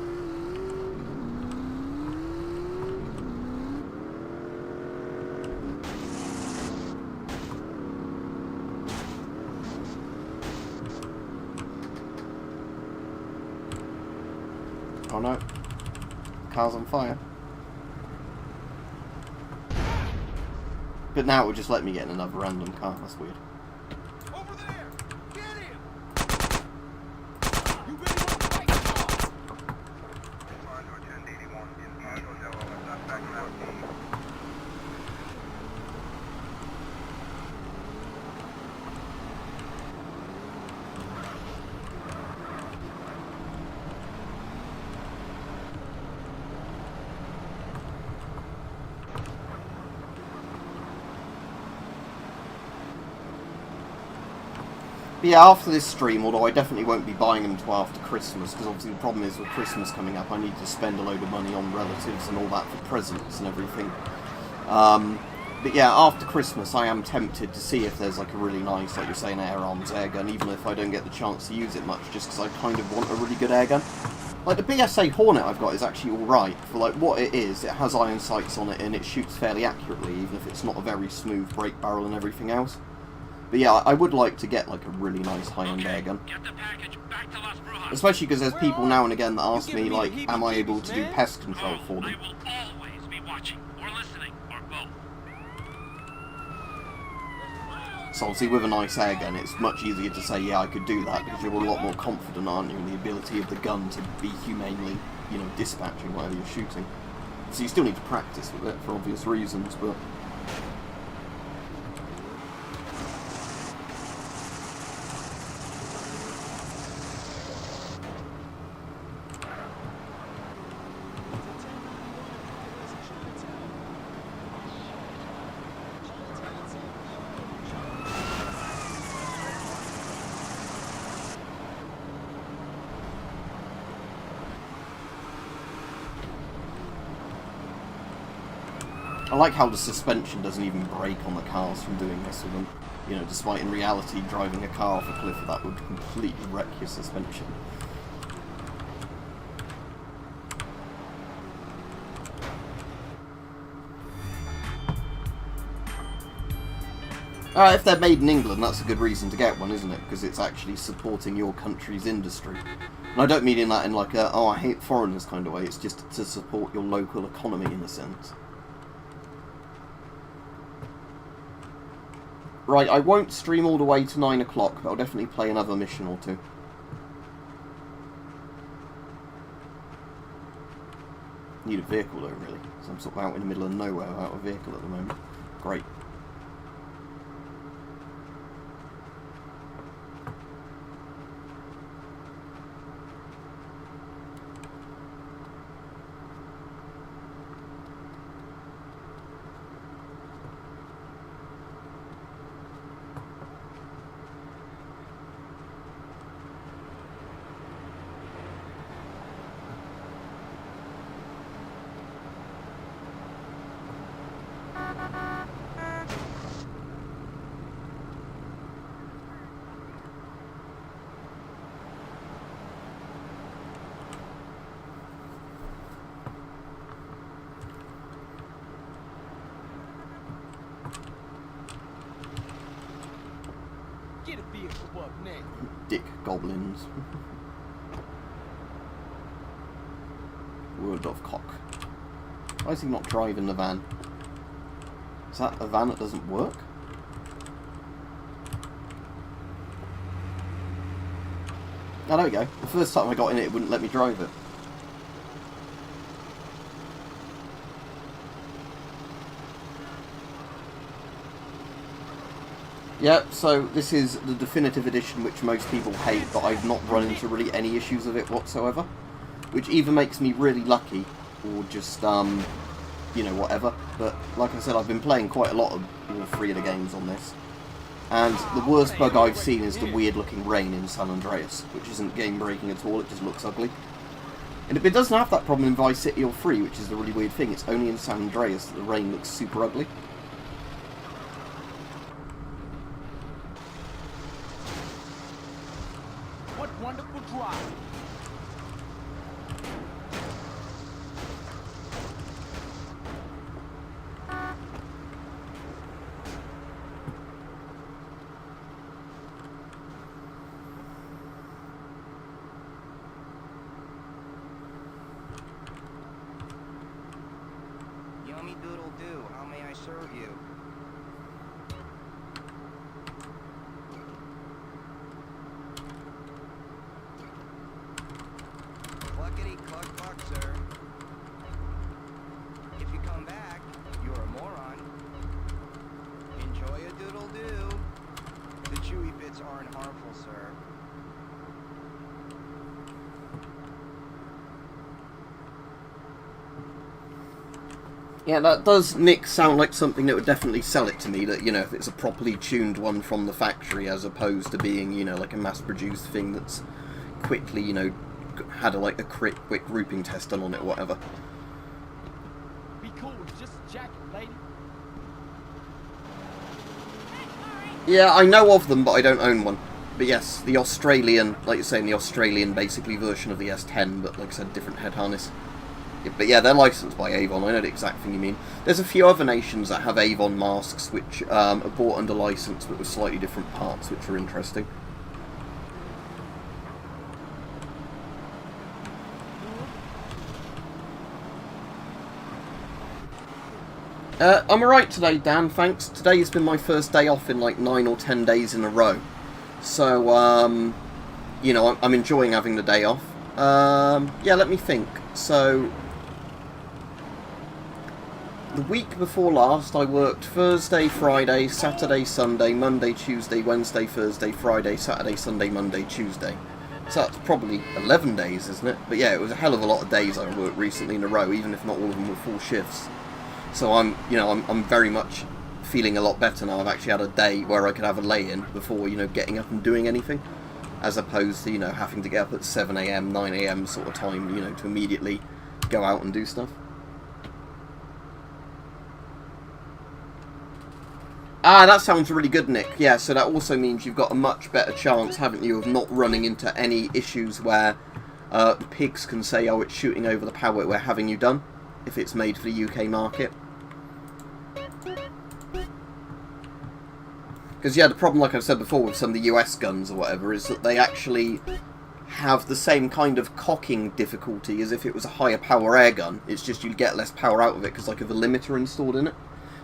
Oh no. The car's on fire. But now it will just let me get in another random car. That's weird. Over there! Get him! You really want to fight, dog? But yeah, after this stream, although I definitely won't be buying them until after Christmas, because obviously the problem is with Christmas coming up, I need to spend a load of money on relatives and all that for presents and everything. But yeah, after Christmas, I am tempted to see if there's like a really nice, like you're saying, air arms airgun, even if I don't get the chance to use it much, just because I kind of want a really good airgun. Like the BSA Hornet I've got is actually alright for like what it is. It has iron sights on it and it shoots fairly accurately, even if it's not a very smooth break barrel and everything else. But yeah, I would like to get like a really nice high-end airgun. Especially because there's people now and again that ask me like, am I able to do pest control for them? I will always be watching or listening or both. So obviously with a nice airgun, it's much easier to say, yeah, I could do that, because you're a lot more confident, aren't you, in the ability of the gun to be humanely, you know, dispatching whatever you're shooting. So you still need to practice with it for obvious reasons, but... I like how the suspension doesn't even break on the cars from doing this with them. You know, despite in reality driving a car off a cliff that would completely wreck your suspension. If they're made in England, that's a good reason to get one, isn't it? Because it's actually supporting your country's industry. And I don't mean in that in like a, oh, I hate foreigners kind of way, it's just to support your local economy in a sense. Right, I won't stream all the way to 9 o'clock, but I'll definitely play another mission or two. need a vehicle though, really. So I'm sort of out in the middle of nowhere without a vehicle at the moment. Great. Get a vehicle up now. Dick goblins. Word of cock. Why is he not driving the van? Is that a van that doesn't work? Oh, there we go. The first time I got in it, it wouldn't let me drive it. Yeah, so this is the definitive edition which most people hate, but I've not run into really any issues with it whatsoever. Which either makes me really lucky, or just, you know, whatever. But, like I said, I've been playing quite a lot of all three of the games on this. And the worst bug I've seen is the weird looking rain in San Andreas, which isn't game breaking at all, it just looks ugly. And it doesn't have that problem in Vice City or 3, which is the really weird thing. It's only in San Andreas that the rain looks super ugly. What wonderful drive. Yummy doodle do. How may I serve you? Cluckety cluck cluck, sir. If you come back, you're a moron. Enjoy a doodle do. The chewy bits aren't harmful, sir. Yeah, that does, Nick, sound like something that would definitely sell it to me, that, you know, if it's a properly tuned one from the factory, as opposed to being, you know, like a mass-produced thing that's quickly, you know, had a quick grouping test done on it or whatever. Be cool, it's just a jacket, lady. Yeah, I know of them, but I don't own one. But yes, the Australian, like you're saying, the Australian, basically, version of the S10, but like I said, different head harness. Yeah, but yeah, they're licensed by Avon, I know the exact thing you mean. There's a few other nations that have Avon masks, which are bought under license, but with slightly different parts, which are interesting. I'm alright today, Dan, thanks. Today has been my first day off in like 9 or 10 days in a row. So, you know, I'm enjoying having the day off. Yeah, let me think. So, the week before last, I worked Thursday, Friday, Saturday, Sunday, Monday, Tuesday, Wednesday, Thursday, Friday, Saturday, Sunday, Monday, Tuesday. So that's probably 11 days, isn't it? But yeah, it was a hell of a lot of days I worked recently in a row, even if not all of them were full shifts. So I'm very much feeling a lot better now. I've actually had a day where I could have a lay-in before, you know, getting up and doing anything, as opposed to, you know, having to get up at 7 AM, 9 AM sort of time, you know, to immediately go out and do stuff. Ah, that sounds really good, Nick. Yeah, so that also means you've got a much better chance, haven't you, of not running into any issues where the pigs can say, oh, it's shooting over the power we're having you done, if it's made for the UK market. Because, yeah, the problem, like I've said before, with some of the US guns or whatever, is that they actually have the same kind of cocking difficulty as if it was a higher power air gun. It's just you get less power out of it because, like, of a limiter installed in it.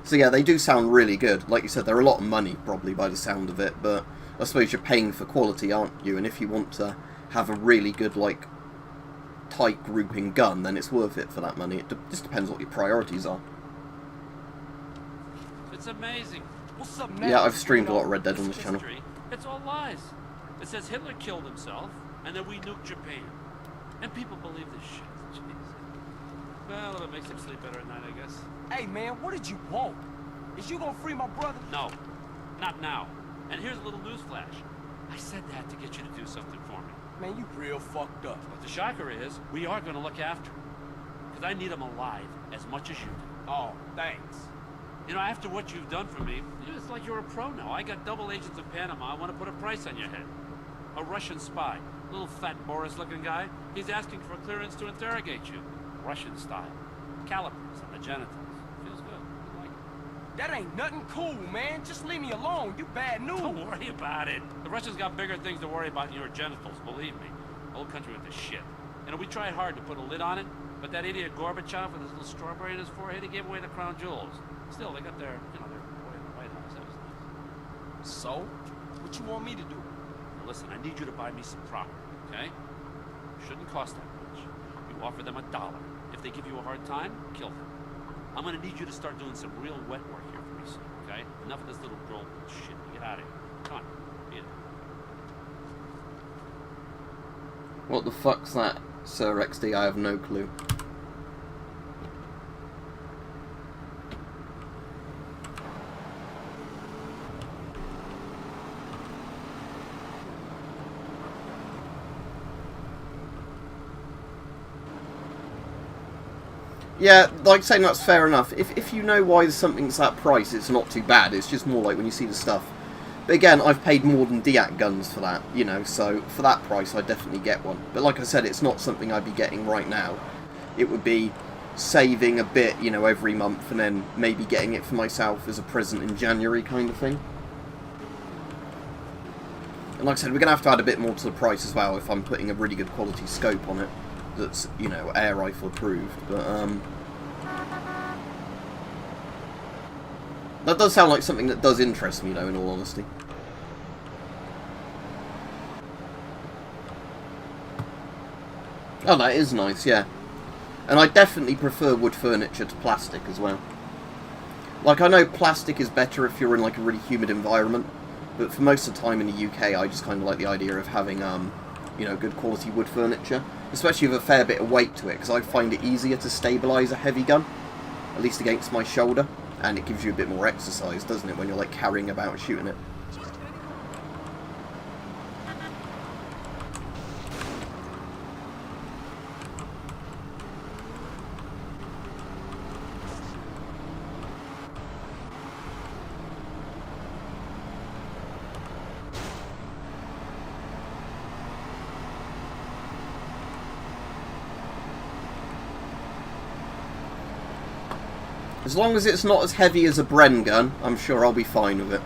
So yeah, they do sound really good. Like you said, they're a lot of money, probably, by the sound of it, but I suppose you're paying for quality, aren't you? And if you want to have a really good, like, tight grouping gun, then it's worth it for that money. It just depends what your priorities are. It's amazing. What's up, Yeah, I've streamed a lot of Red Dead on this channel. History. It's all lies. It says Hitler killed himself, and then we nuked Japan. And people believe this shit. Jeez. Well, if it makes him sleep better at night, I guess. Hey, man, what did you want? Is you gonna free my brother? No, not now. And here's a little news flash. I said that to get you to do something for me. Man, you real fucked up. But the shocker is, we are gonna look after him. Because I need him alive as much as you do. Oh, thanks. You know, after what you've done for me, it's like you're a pro now. I got double agents in Panama. I want to put a price on your head. A Russian spy. Little fat Boris-looking guy. He's asking for clearance to interrogate you. Russian style. Calipers on the genitals. Feels good. I like it. That ain't nothing cool, man. Just leave me alone. You bad news. Don't worry about it. The Russians got bigger things to worry about than your genitals, believe me. The whole country went to shit. You know, we tried hard to put a lid on it, but that idiot Gorbachev with his little strawberry in his forehead, he gave away the crown jewels. Still, they got their, you know, their boy in the White House. That was nice. So, what you want me to do? Now listen, I need you to buy me some property, okay? Shouldn't cost that much. You offer them $1. If they give you a hard time, kill them. I'm gonna need you to start doing some real wet work here for me soon, okay? Enough of this little girl shit. Get out of here. Come on. Beat it. What the fuck's that, Sir XD? I have no clue. Yeah, like saying that's fair enough. If you know why something's that price, it's not too bad. It's just more like when you see the stuff. But again, I've paid more than Diak guns for that, you know, so for that price I'd definitely get one. But like I said, it's not something I'd be getting right now. It would be saving a bit, you know, every month and then maybe getting it for myself as a present in January kind of thing. And like I said, we're going to have to add a bit more to the price as well if I'm putting a really good quality scope on it that's, you know, air rifle approved. But, that does sound like something that does interest me, though, in all honesty. Oh, that is nice, yeah. And I definitely prefer wood furniture to plastic as well. Like, I know plastic is better if you're in, like, a really humid environment, but for most of the time in the UK, I just kind of like the idea of having, you know, good quality wood furniture. Especially with a fair bit of weight to it, because I find it easier to stabilise a heavy gun, at least against my shoulder. And it gives you a bit more exercise, doesn't it, when you're, like, carrying about and shooting it. As long as it's not as heavy as a Bren gun, I'm sure I'll be fine with it.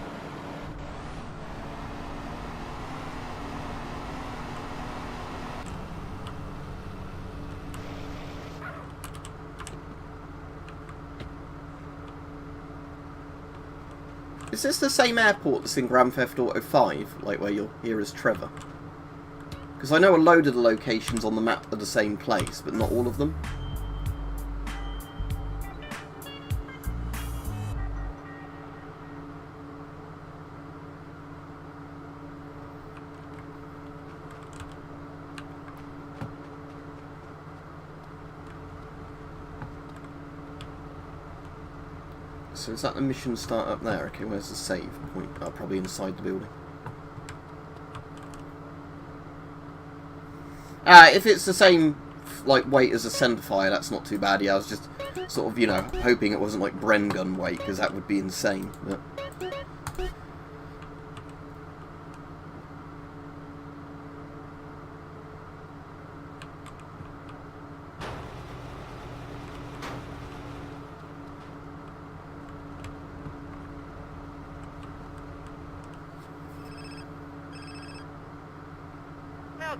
Is this the same airport that's in Grand Theft Auto 5, like where you're here as Trevor? Because I know a load of the locations on the map are the same place, but not all of them. So is that the mission start up there? Okay, where's the save point? Oh, probably inside the building. If it's the same, like, weight as a centerfire, that's not too bad. Yeah, I was just sort of, you know, hoping it wasn't like Bren gun weight, because that would be insane. But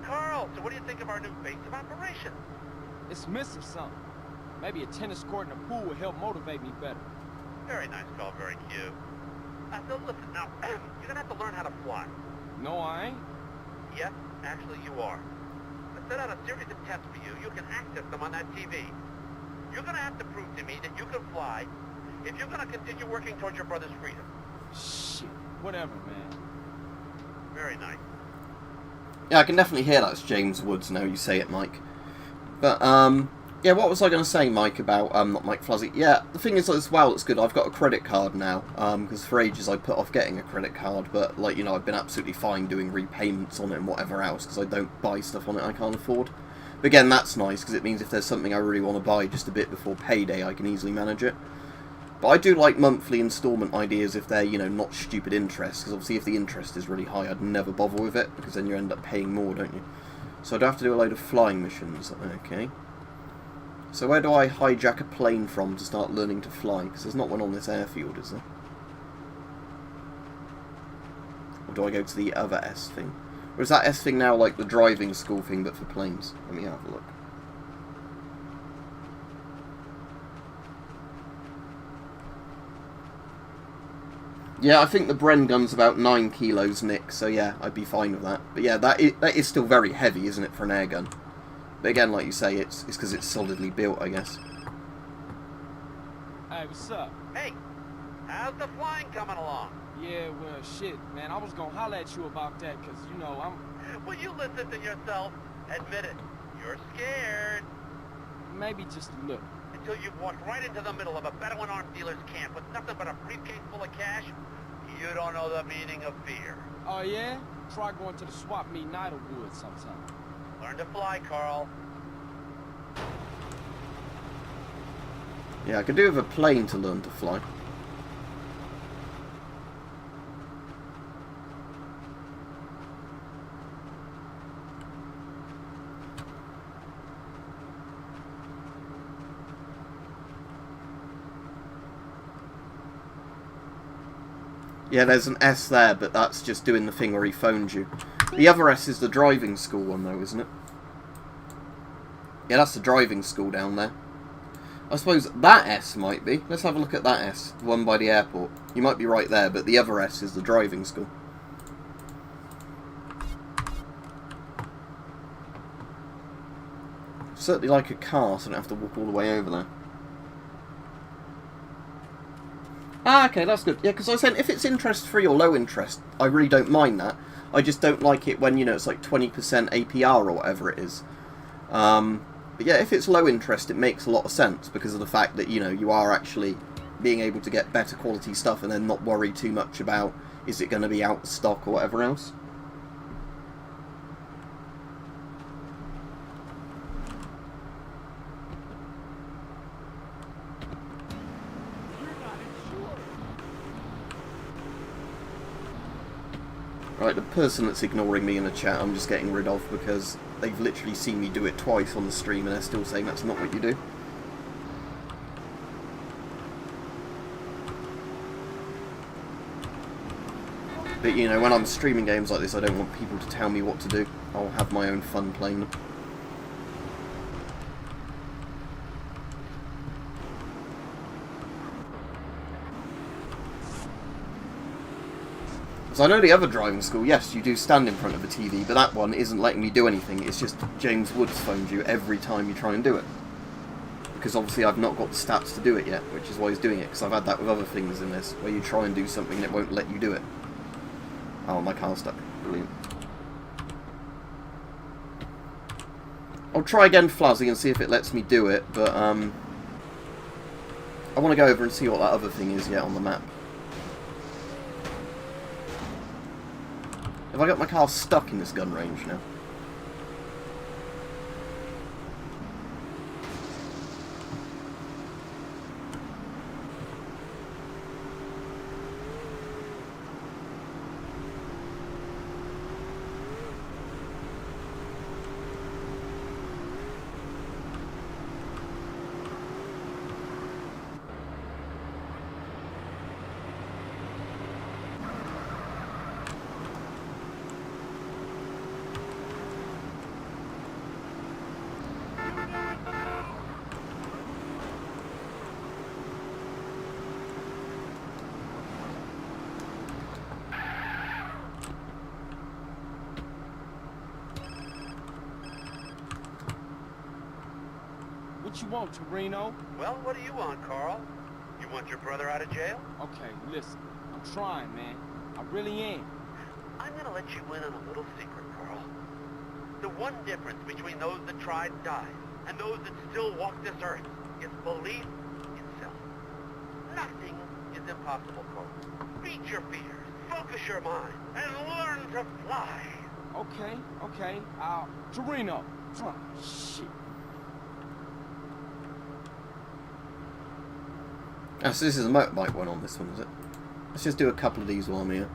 Carl, so what do you think of our new base of operation? It's missing something. Maybe a tennis court and a pool would help motivate me better. Very nice, Carl, very cute. So listen, now, you're gonna have to learn how to fly. No, I ain't. Yep, actually you are. set out a series of tests for you. You can access them on that TV. You're gonna have to prove to me that you can fly if you're gonna continue working towards your brother's freedom. Shit, whatever, man. Very nice. Yeah, I can definitely hear that's James Woods now you say it, Mike. But, yeah, what was I going to say, Mike, about, not Mike Fluzzy? Yeah, the thing is, as well, it's good, I've got a credit card now, because for ages I put off getting a credit card, but, like, you know, I've been absolutely fine doing repayments on it and whatever else, because I don't buy stuff on it I can't afford. But again, that's nice, because it means if there's something I really want to buy just a bit before payday, I can easily manage it. But I do like monthly instalment ideas if they're, you know, not stupid interest, because obviously if the interest is really high, I'd never bother with it, because then you end up paying more, don't you? So I'd have to do a load of flying missions. Okay. So where do I hijack a plane from to start learning to fly? Because there's not one on this airfield, is there? Or do I go to the other S thing? Or is that S thing now like the driving school thing, but for planes? Let me have a look. Yeah, I think the Bren gun's about 9 kilos, Nick, so yeah, I'd be fine with that. But yeah, that is still very heavy, isn't it, for an air gun? But again, like you say, it's because it's solidly built, I guess. Hey, what's up? Hey, how's the flying coming along? Yeah, well, shit, man, I was gonna holler at you about that, because, you know, Will you listen to yourself? Admit it. You're scared. maybe just a little. Until you've walked right into the middle of a Bedouin arms dealer's camp with nothing but a briefcase full of cash, you don't know the meaning of fear. Oh, yeah? Try going to the swap meet in Idlewood sometime. Learn to fly, Carl. Yeah, I could do with a plane to learn to fly. Yeah, there's an S there, but that's just doing the thing where he phoned you. The other S is the driving school one, though, isn't it? Yeah, that's the driving school down there. I suppose that S might be. Let's have a look at that S, the one by the airport. You might be right there, but the other S is the driving school. Certainly like a car, so I don't have to walk all the way over there. Ah, okay, that's good. Yeah, because I was saying, if it's interest-free or low interest, I really don't mind that. I just don't like it when, you know, it's like 20% APR or whatever it is. But yeah, if it's low interest, it makes a lot of sense because of the fact that, you know, you are actually being able to get better quality stuff and then not worry too much about, is it going to be out of stock or whatever else. Right, the person that's ignoring me in the chat, I'm just getting rid of because they've literally seen me do it twice on the stream and they're still saying that's not what you do. But, you know, when I'm streaming games like this, I don't want people to tell me what to do. I'll have my own fun playing them. So I know the other driving school, yes, you do stand in front of a TV, but that one isn't letting me do anything. It's just James Woods phones you every time you try and do it. Because obviously I've not got the stats to do it yet, which is why he's doing it, because I've had that with other things in this, where you try and do something and it won't let you do it. Oh, my car's stuck. Brilliant. I'll try again, Fluzzy, and see if it lets me do it, but I want to go over and see what that other thing is yet on the map. Have I got my car stuck in this gun range now? What you want, Torino? Well, what do you want, Carl? You want your brother out of jail? Okay, listen. I'm trying, man. I really am. I'm gonna let you in on a little secret, Carl. The one difference between those that tried and died and those that still walk this earth is belief in self. Nothing is impossible, Carl. Beat your fears, focus your mind, and learn to fly. Okay, okay. Torino. Fine. Shit. Oh, so this is a motorbike one on this one, is it? Let's just do a couple of these while I'm here.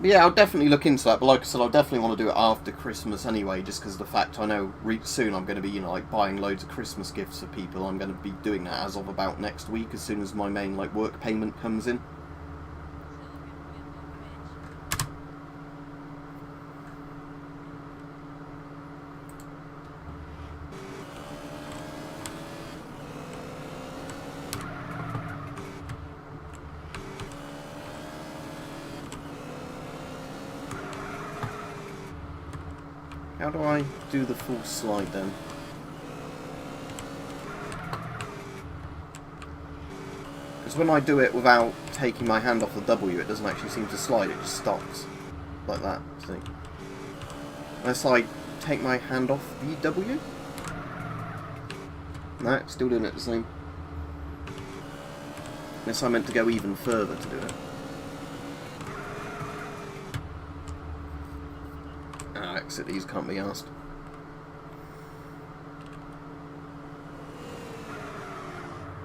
Yeah, I'll definitely look into that, but like I said, I'll definitely want to do it after Christmas anyway, just because of the fact I know soon I'm going to be, you know, like buying loads of Christmas gifts for people. I'm going to be doing that as of about next week, as soon as my main, like, work payment comes in. How do I do the full slide then? Because when I do it without taking my hand off the W, it doesn't actually seem to slide, it just stops. Like that, see? Unless I take my hand off the W? No, it's still doing it the same. Unless I meant to go even further to do it. Exit these, can't be asked.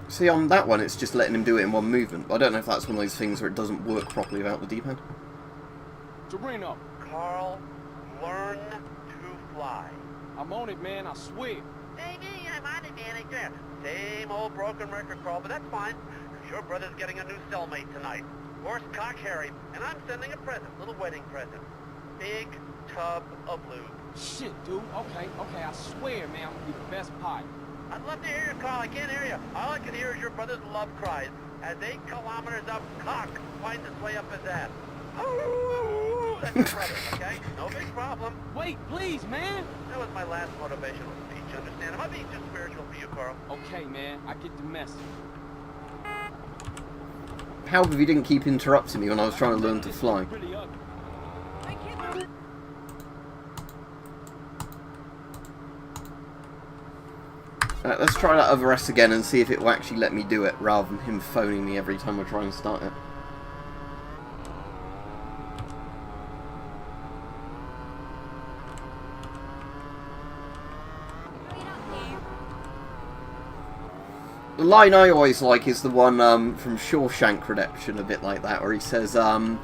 See, on that one it's just letting him do it in one movement, but I don't know if that's one of those things where it doesn't work properly without the D-pad. Torino. Carl, learn to fly. I'm on it, man, I swear. Maybe I'm on it, man. Again. Same old broken record, Carl, but that's fine. Your brother's getting a new cellmate tonight. Horse cock Harry, and I'm sending a present, little wedding present. Big tub of lube. Shit, dude. Okay, okay, I swear, man, I'm gonna be the best pilot. I'd love to hear you, Carl. I can't hear you. All I can hear is your brother's love cries as 8 kilometers up cock finds its way up his ass. Oh, that's your brother, okay? No big problem. Wait, please, man. That was my last motivational speech, understand? Am I being too spiritual for you, Carl? Okay, man, I get the message. How have you didn't keep interrupting me when I was trying to learn to fly? Really ugly. Alright, let's try that other S again and see if it will actually let me do it, rather than him phoning me every time I try and start it. The line I always like is the one from Shawshank Redemption, a bit like that, where he says, I'm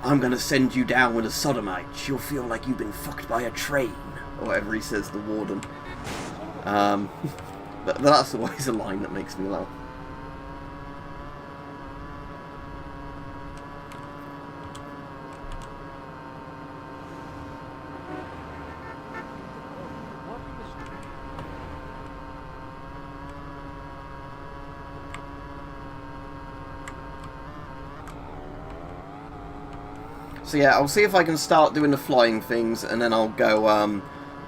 gonna send you down with a sodomite. You'll feel like you've been fucked by a train. Or whatever he says, the warden. But that's always a line that makes me laugh. So yeah, I'll see if I can start doing the flying things, and then I'll go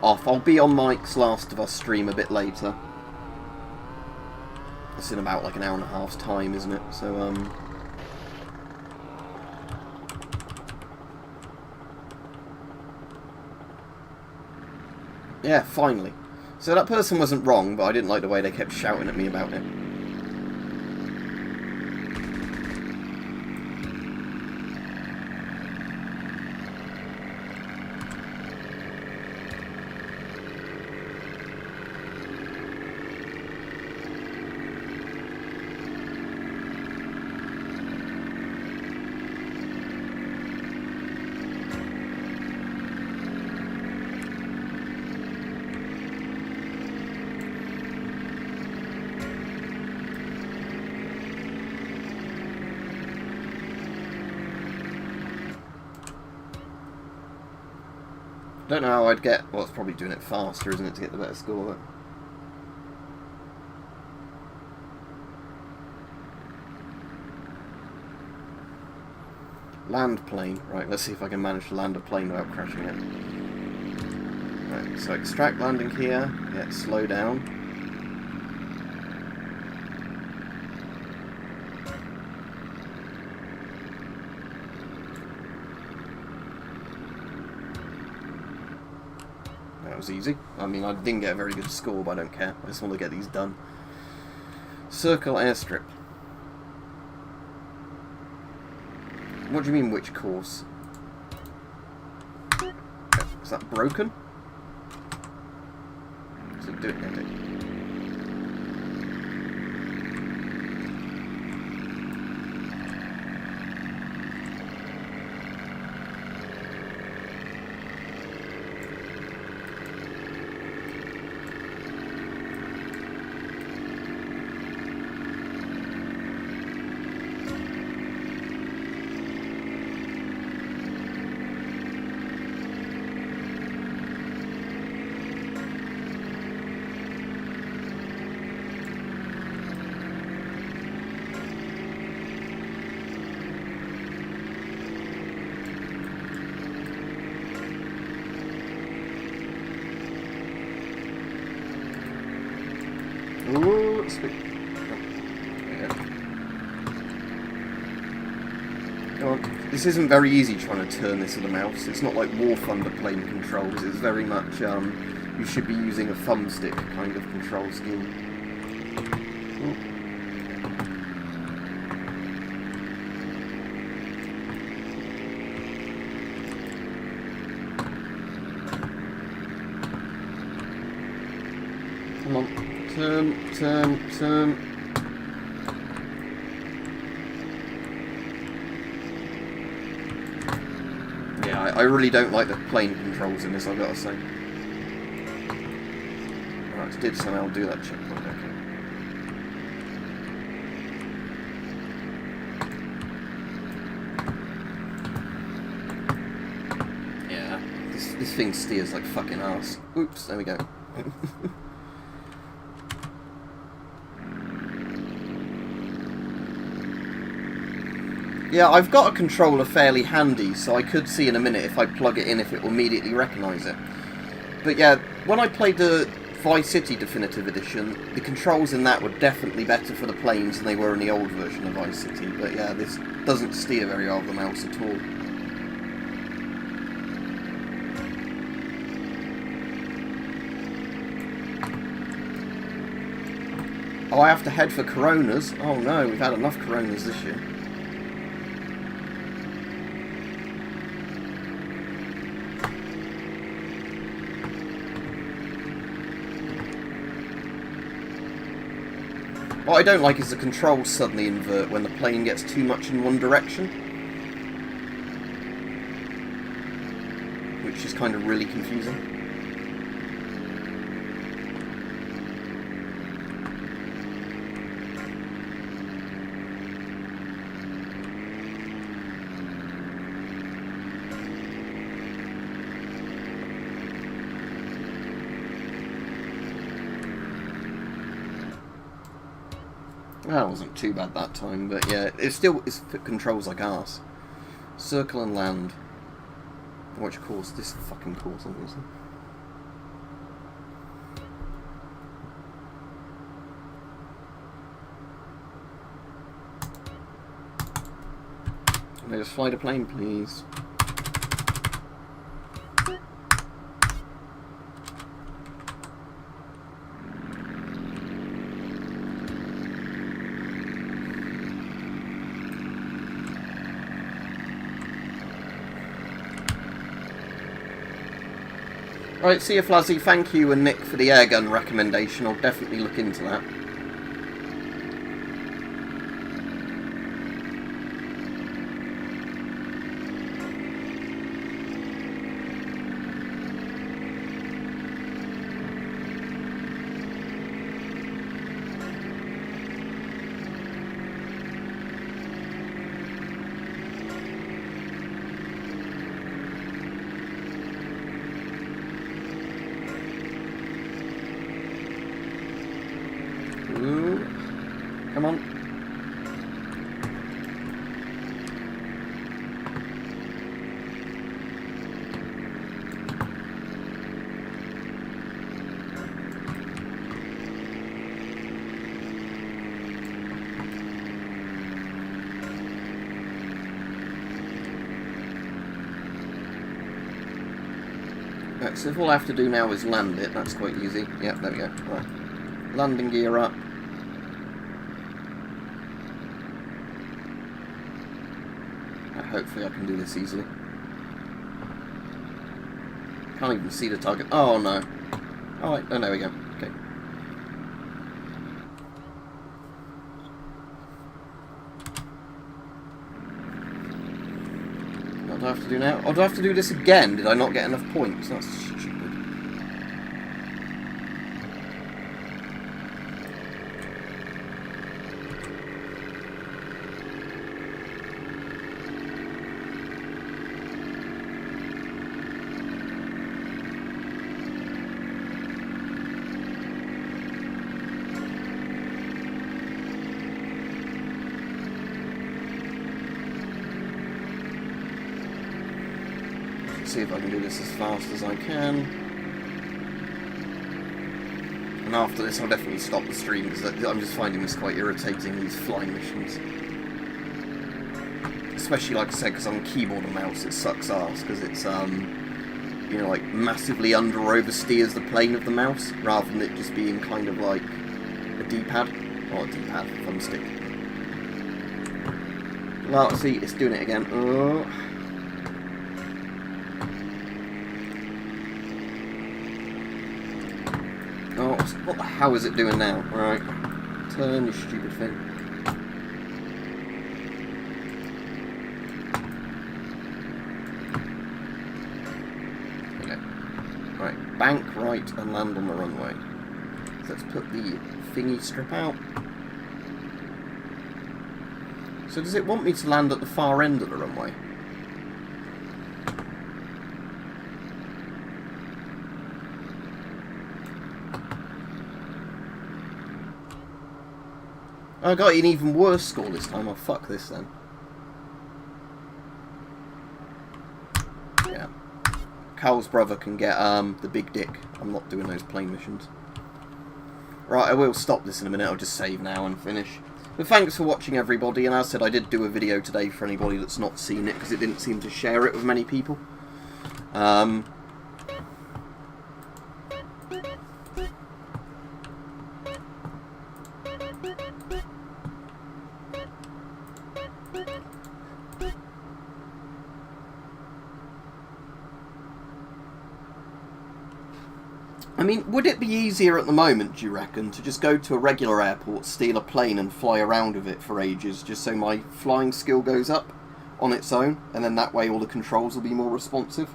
off. I'll be on Mike's Last of Us stream a bit later. It's in about like an hour and a half's time, isn't it? So yeah, finally. So that person wasn't wrong, but I didn't like the way they kept shouting at me about it. Don't know how I'd get... Well, it's probably doing it faster, isn't it, to get the better score, but... Land plane. Right, let's see if I can manage to land a plane without crashing it. Right, so extract landing here. Yeah, slow down. That was easy. I mean, I didn't get a very good score, but I don't care. I just want to get these done. Circle airstrip. What do you mean, which course? Is that broken? Does it do it? Ooh, sweet. Oh, this isn't very easy trying to turn this with a mouse. It's not like War Thunder plane controls. It's very much, you should be using a thumbstick kind of control scheme. Ooh. Come on. Turn. Yeah, I really don't like the plane controls in this, I've got to say. Right, did somehow do that checkpoint, okay. Yeah, this thing steers like fucking ass. Oops, there we go. Yeah, I've got a controller fairly handy, so I could see in a minute if I plug it in if it will immediately recognise it. But yeah, when I played the Vice City Definitive Edition, the controls in that were definitely better for the planes than they were in the old version of Vice City. But yeah, this doesn't steer very well with the mouse at all. Oh, I have to head for Coronas. Oh no, we've had enough Coronas this year. What I don't like is the controls suddenly invert when the plane gets too much in one direction. Which is kind of really confusing. That wasn't too bad that time, but yeah, it controls like arse. Circle and land. Which course? This fucking course, obviously. May I just fly the plane, please? Right, see you, Flazzy. Thank you and Nick for the airgun recommendation. I'll definitely look into that. Right, so if all I have to do now is land it, that's quite easy. Yep, there we go. Right. Landing gear up. Hopefully I can do this easily. Can't even see the target. Oh no. Oh wait, oh there we go. Okay. What do I have to do now? Oh, do I have to do this again? Did I not get enough points? That's stupid. See if I can do this as fast as I can. And after this I'll definitely stop the stream because I'm just finding this quite irritating, these flying missions. Especially, like I said, because I'm on keyboard and mouse, it sucks ass because it's, you know, like massively under or oversteers the plane of the mouse rather than it just being kind of like a D-pad. Or a D-pad, thumbstick. Well, see, it's doing it again. Oh, what the hell is it doing now? Right. Turn, you stupid thing. Okay. Right, bank right and land on the runway. So let's put the thingy strip out. So does it want me to land at the far end of the runway? I got an even worse score this time. Oh, fuck this then. Yeah. Carl's brother can get the big dick. I'm not doing those plane missions. Right, I will stop this in a minute. I'll just save now and finish. But thanks for watching, everybody. And as I said, I did do a video today for anybody that's not seen it, because it didn't seem to share it with many people. I mean, would it be easier at the moment, do you reckon, to just go to a regular airport, steal a plane and fly around with it for ages, just so my flying skill goes up on its own, and then that way all the controls will be more responsive?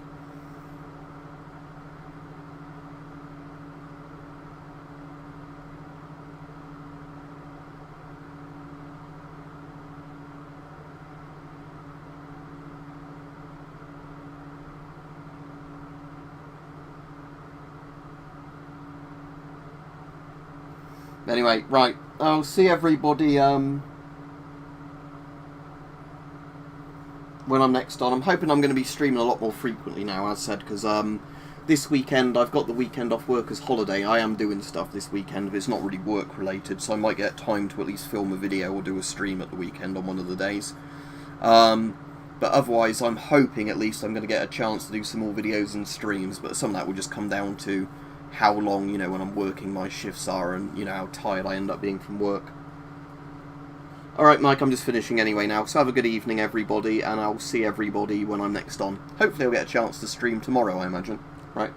Anyway, right, I'll see everybody when I'm next on. I'm hoping I'm going to be streaming a lot more frequently now, as said, because this weekend, I've got the weekend off work as holiday. I am doing stuff this weekend, but it's not really work related, so I might get time to at least film a video or do a stream at the weekend on one of the days. But otherwise, I'm hoping at least I'm going to get a chance to do some more videos and streams, but some of that will just come down to how long, you know, when I'm working my shifts are and, you know, how tired I end up being from work. Alright, Mike, I'm just finishing anyway now, so have a good evening, everybody, and I'll see everybody when I'm next on. Hopefully I'll get a chance to stream tomorrow, I imagine. Right.